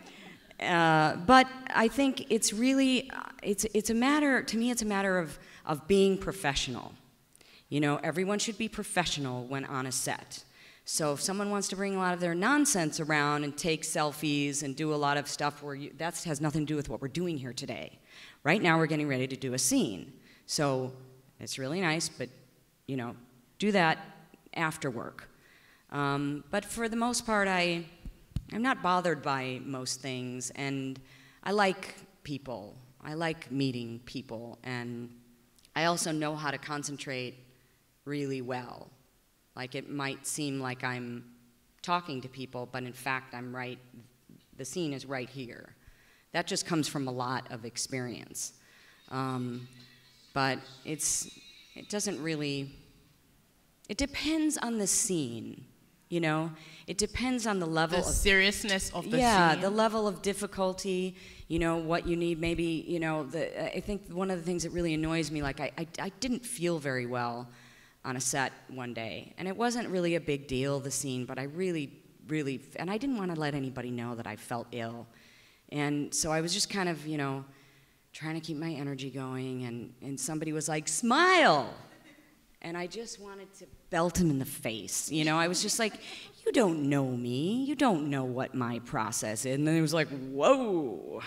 I think it's really, it's a matter, to me it's a matter of being professional. Everyone should be professional when on a set. So if someone wants to bring a lot of their nonsense around and take selfies and do a lot of stuff that has nothing to do with what we're doing here today. Right now we're getting ready to do a scene. So it's really nice, but do that after work. But for the most part, I'm not bothered by most things, and I like people. I like meeting people, and I also know how to concentrate really well. Like, it might seem like I'm talking to people, but in fact, the scene is right here. That just comes from a lot of experience. But it doesn't really, it depends on the scene. It depends on the level of seriousness of the scene. Yeah, the level of difficulty, what you need. Maybe, I think one of the things that really annoys me, like I didn't feel very well on a set one day, and it wasn't really a big deal, the scene, but I really, and I didn't want to let anybody know that I felt ill. And so I was just kind of, trying to keep my energy going, and somebody was like, "Smile!" And I just wanted to belt him in the face. I was just like, "You don't know me. You don't know what my process is." And then it was like, "Whoa."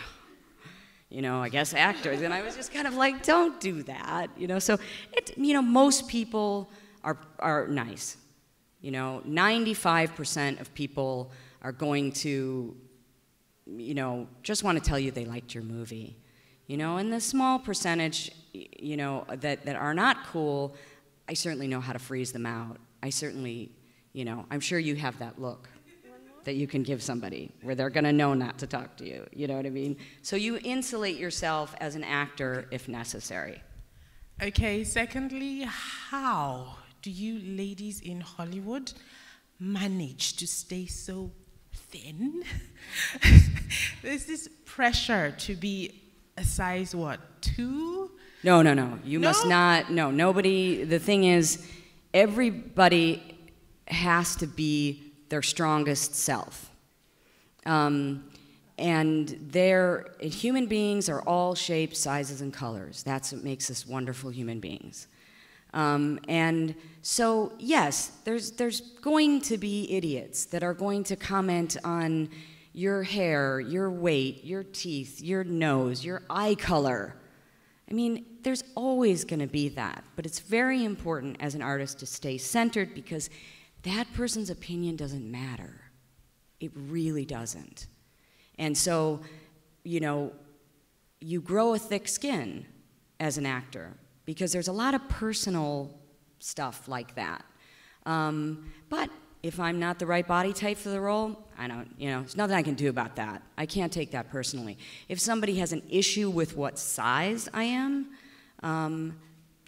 I guess actors. And I was just kind of like, don't do that. So, most people are nice. 95% of people are going to, just want to tell you they liked your movie. And the small percentage, that are not cool, I certainly know how to freeze them out. I certainly, I'm sure you have that look that you can give somebody where they're going to know not to talk to you. You know what I mean? So you insulate yourself as an actor if necessary. Okay, secondly, how do you ladies in Hollywood manage to stay so thin? There's this pressure to be a size, 2? No. You must not. No, nobody. The thing is, everybody has to be their strongest self. And human beings are all shapes, sizes, and colors. That's what makes us wonderful human beings. And so, yes, there's going to be idiots that are going to comment on your hair, your weight, your teeth, your nose, your eye color. I mean, there's always going to be that. But it's very important as an artist to stay centered, because that person's opinion doesn't matter. It really doesn't. And so, you grow a thick skin as an actor, because there's a lot of personal stuff like that. But if I'm not the right body type for the role, there's nothing I can do about that. I can't take that personally. If somebody has an issue with what size I am,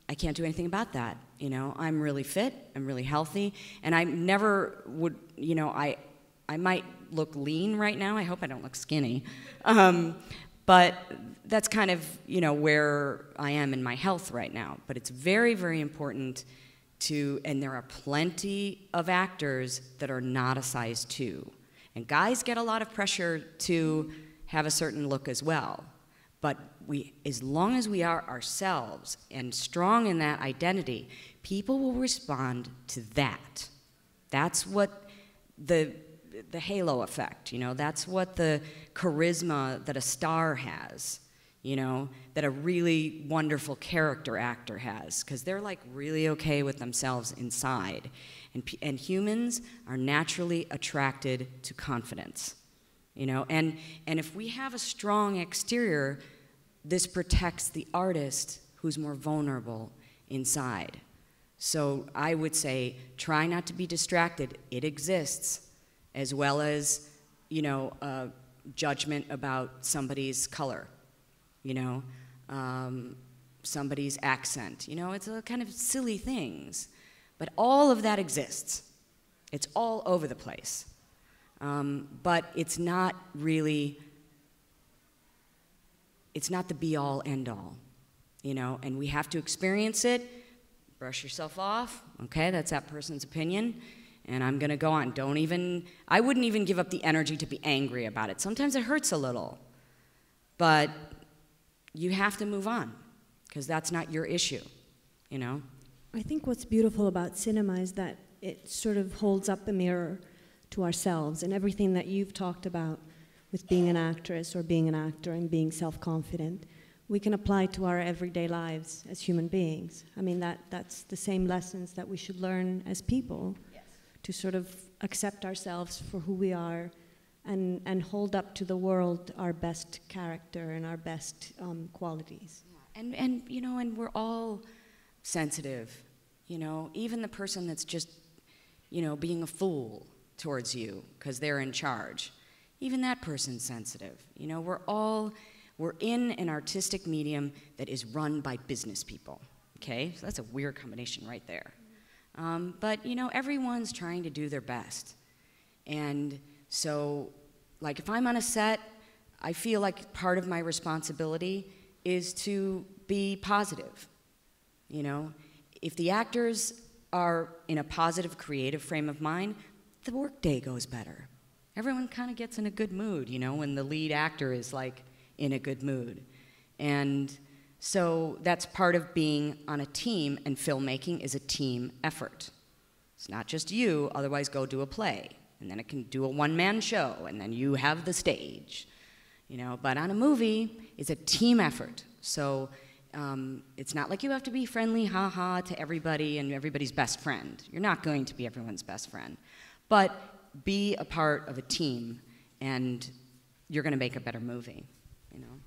I can't do anything about that. You know, I'm really fit, I'm really healthy, and I never would, you know, I might look lean right now. I hope I don't look skinny. But that's kind of, you know, where I am in my health right now. But it's very, very important to, and there are plenty of actors that are not a size 2. And guys get a lot of pressure to have a certain look as well. But we, as long as we are ourselves and strong in that identity, people will respond to that. That's what the halo effect, you know, that's what the charisma that a star has, you know, that a really wonderful character actor has, because they're like really okay with themselves inside. And humans are naturally attracted to confidence, you know, and if we have a strong exterior, this protects the artist who's more vulnerable inside. So I would say, try not to be distracted. It exists, as well as, you know, judgment about somebody's color, you know, somebody's accent. You know, it's a kind of silly things. But all of that exists. It's all over the place. But it's not really, it's not the be-all, end-all, you know, and we have to experience it, brush yourself off, okay, that's that person's opinion, and I'm gonna go on. I wouldn't even give up the energy to be angry about it. Sometimes it hurts a little, but you have to move on, because that's not your issue, you know? I think what's beautiful about cinema is that it sort of holds up a mirror to ourselves, and everything that you've talked about with being an actress or being an actor and being self-confident, we can apply to our everyday lives as human beings. I mean, that's the same lessons that we should learn as people, yes, to sort of accept ourselves for who we are and hold up to the world our best character and our best qualities. Yeah. And you know, and we're all sensitive, you know, even the person that's just, you know, being a fool towards you because they're in charge, even that person's sensitive. You know, we're in an artistic medium that is run by business people, okay? So that's a weird combination right there. But, you know, everyone's trying to do their best. And so, like, if I'm on a set, I feel like part of my responsibility is to be positive. You know, if the actors are in a positive, creative frame of mind, the workday goes better. Everyone kind of gets in a good mood, you know, when the lead actor is, like, in a good mood. And so that's part of being on a team, and filmmaking is a team effort. It's not just you, otherwise go do a play, and then it can do a one-man show, and then you have the stage, you know. But on a movie, it's a team effort. So it's not like you have to be friendly, ha-ha, to everybody and everybody's best friend. You're not going to be everyone's best friend. But be a part of a team, and you're going to make a better movie, you know.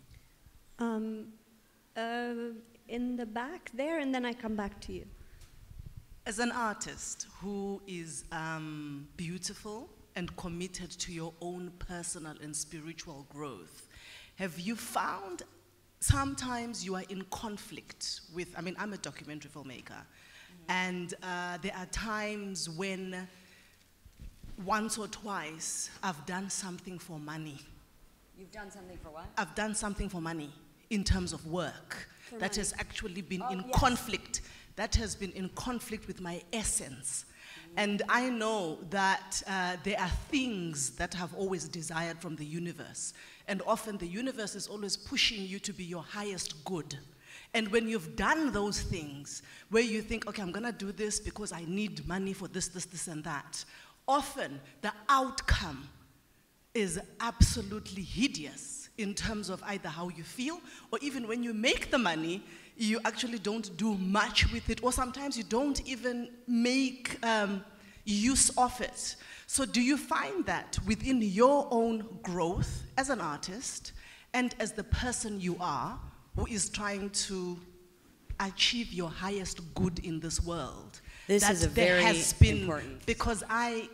In the back there, and then I come back to you. As an artist who is beautiful and committed to your own personal and spiritual growth, have you found sometimes you are in conflict with, I mean, I'm a documentary filmmaker, and there are times when once or twice I've done something for money. You've done something for what? I've done something for money in terms of work that has actually been in yes. conflict. That has been in conflict with my essence. And I know that there are things that I've always desired from the universe. And often the universe is always pushing you to be your highest good. And when you've done those things, where you think, okay, I'm gonna do this because I need money for this, this, this, and that, often the outcome is absolutely hideous in terms of either how you feel, or even when you make the money, you actually don't do much with it, or sometimes you don't even make use of it. So do you find that within your own growth as an artist and as the person you are who is trying to achieve your highest good in this world? This that is a there very has been, important. because I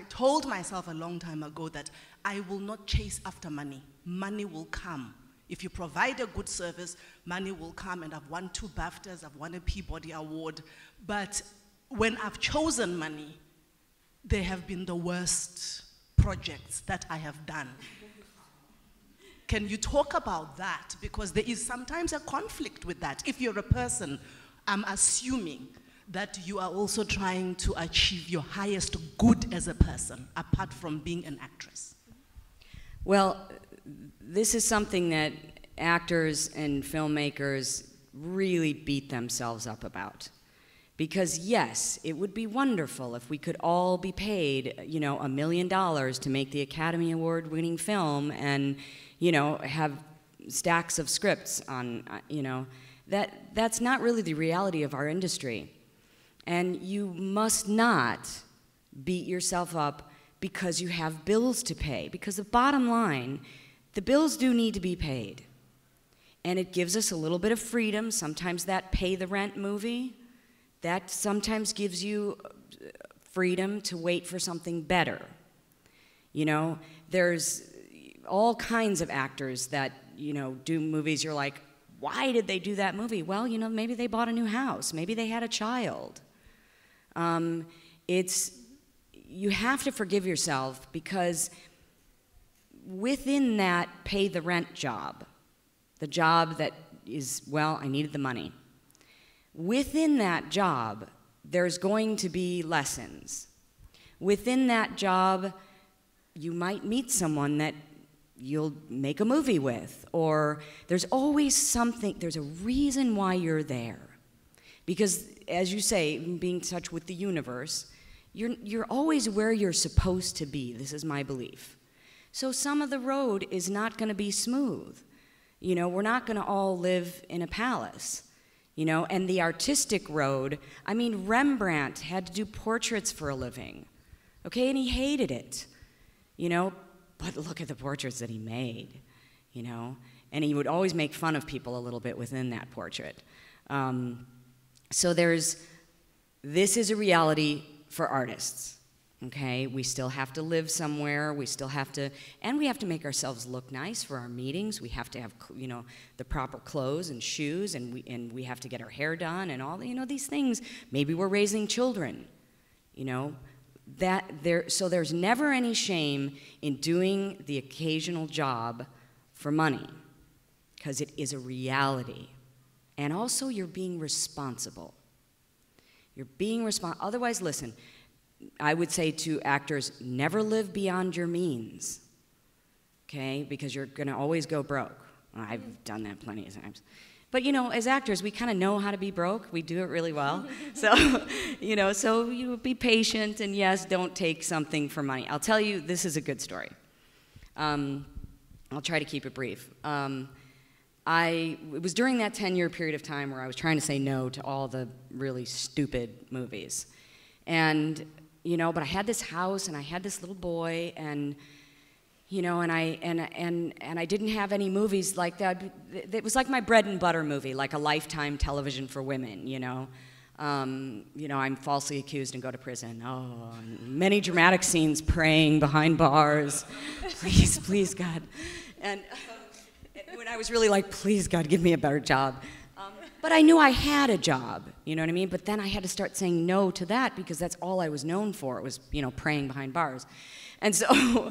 told myself a long time ago that I will not chase after money. Money will come If you provide a good service, money will come, and I've won 2 BAFTAs, I've won a Peabody Award, but when I've chosen money, they have been the worst projects that I have done. Can you talk about that? Because there is sometimes a conflict with that. If you're a person, I'm assuming that you are also trying to achieve your highest good as a person, apart from being an actress. Well, this is something that actors and filmmakers really beat themselves up about. Because yes, it would be wonderful if we could all be paid, you know, $1 million to make the Academy Award-winning film and, you know, have stacks of scripts on, you know. That's not really the reality of our industry. And you must not beat yourself up because you have bills to pay. Because the bottom line, the bills do need to be paid. And it gives us a little bit of freedom. Sometimes that pay the rent movie, that sometimes gives you freedom to wait for something better. You know, there's all kinds of actors that, you know, do movies, you're like, why did they do that movie? Well, you know, maybe they bought a new house, maybe they had a child. You have to forgive yourself, because within that pay the rent job, the job that is, well, I needed the money. Within that job, there's going to be lessons. Within that job, you might meet someone that you'll make a movie with, or there's always something, there's a reason why you're there. Because, as you say, being in touch with the universe, you're always where you're supposed to be. This is my belief. So some of the road is not going to be smooth. You know, we're not going to all live in a palace. You know, and the artistic road, I mean, Rembrandt had to do portraits for a living, okay, and he hated it, you know, but look at the portraits that he made, you know, and he would always make fun of people a little bit within that portrait. So this is a reality for artists, okay? We still have to live somewhere, we still have to, and we have to make ourselves look nice for our meetings. We have to have, you know, the proper clothes and shoes, and we have to get our hair done and all, you know, these things. Maybe we're raising children, you know, so there's never any shame in doing the occasional job for money, because it is a reality. And also, you're being responsible. You're being responsible. Otherwise, listen, I would say to actors, never live beyond your means, okay? Because you're going to always go broke. I've done that plenty of times. But, you know, as actors, we kind of know how to be broke. We do it really well. So, you know, be patient, and yes, don't take something for money. I'll tell you, this is a good story. I'll try to keep it brief. It was during that 10-year period of time where I was trying to say no to all the really stupid movies. And, you know, but I had this house, and I had this little boy, and, you know, and I didn't have any movies like that. It was like my bread and butter movie, like a Lifetime television for women, you know. You know, I'm falsely accused and go to prison. Oh, many dramatic scenes praying behind bars. Please, please, God. And when I was really like, please, God, give me a better job. But I knew I had a job, you know what I mean? But then I had to start saying no to that, because that's all I was known for. It was, you know, praying behind bars. And so,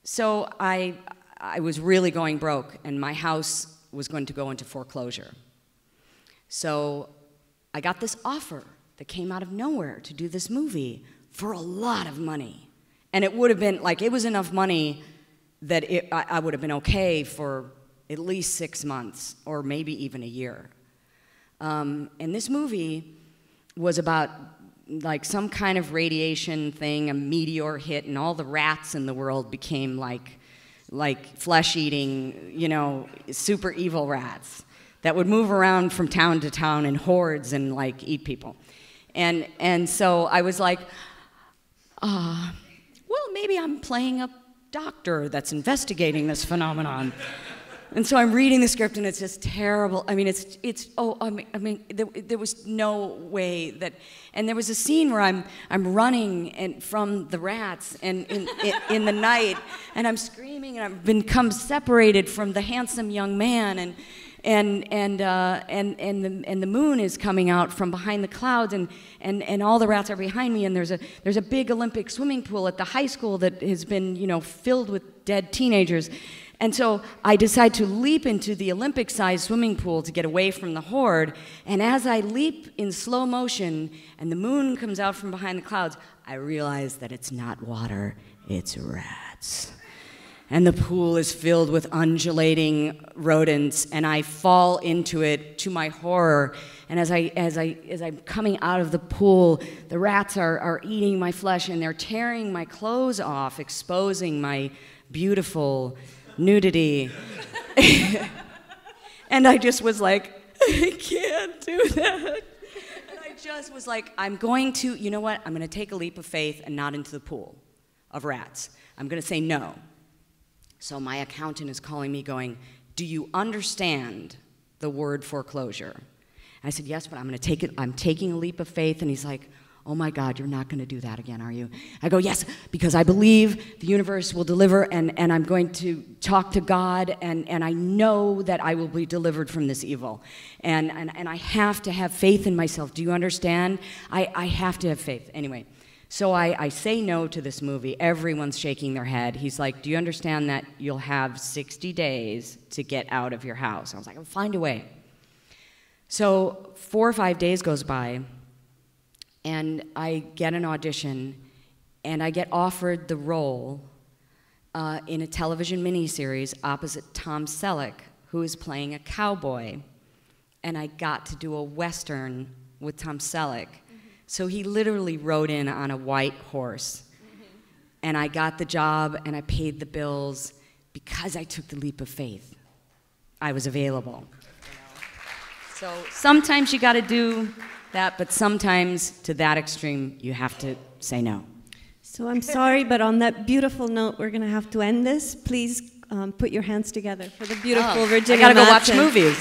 so I was really going broke, and my house was going to go into foreclosure. So I got this offer that came out of nowhere to do this movie for a lot of money. And it would have been, like, it was enough money that I would have been okay for at least 6 months, or maybe even a year. And this movie was about, like, some kind of radiation thing, a meteor hit, and all the rats in the world became like flesh-eating, you know, super evil rats that would move around from town to town in hordes and, like, eat people. And so I was like, well, maybe I'm playing a doctor that's investigating this phenomenon. And so I'm reading the script, and it's just terrible. I mean, there was no way that. And there was a scene where I'm running from the rats and in the night, and I'm screaming, and I've become separated from the handsome young man, and the moon is coming out from behind the clouds, and all the rats are behind me, and there's a big Olympic swimming pool at the high school that has been, you know, filled with dead teenagers. And so I decide to leap into the Olympic-sized swimming pool to get away from the horde, and as I leap in slow motion and the moon comes out from behind the clouds, I realize that it's not water, it's rats. And the pool is filled with undulating rodents, and I fall into it to my horror. And as I'm coming out of the pool, the rats are eating my flesh, and they're tearing my clothes off, exposing my beautiful nudity. And I just was like, I can't do that. And I just was like, I'm going to, you know what? I'm going to take a leap of faith and not into the pool of rats. I'm going to say no. So my accountant is calling me going, do you understand the word foreclosure? I said, yes, but I'm going to take it. I'm taking a leap of faith. And he's like, oh my God, you're not going to do that again, are you? I go, yes, because I believe the universe will deliver, and I'm going to talk to God, and I know that I will be delivered from this evil. And I have to have faith in myself. Do you understand? I have to have faith. Anyway, so I say no to this movie. Everyone's shaking their head. He's like, do you understand that you'll have 60 days to get out of your house? I was like, I'll find a way. So 4 or 5 days goes by, and I get an audition, and I get offered the role in a television miniseries opposite Tom Selleck, who is playing a cowboy. And I got to do a Western with Tom Selleck. Mm-hmm. So he literally rode in on a white horse. Mm-hmm. And I got the job, and I paid the bills because I took the leap of faith. I was available. So sometimes you got to do that, but sometimes, to that extreme, you have to say no. So I'm sorry, but on that beautiful note, we're going to have to end this. Please put your hands together for the beautiful Virginia Madsen. I got to go watch movies.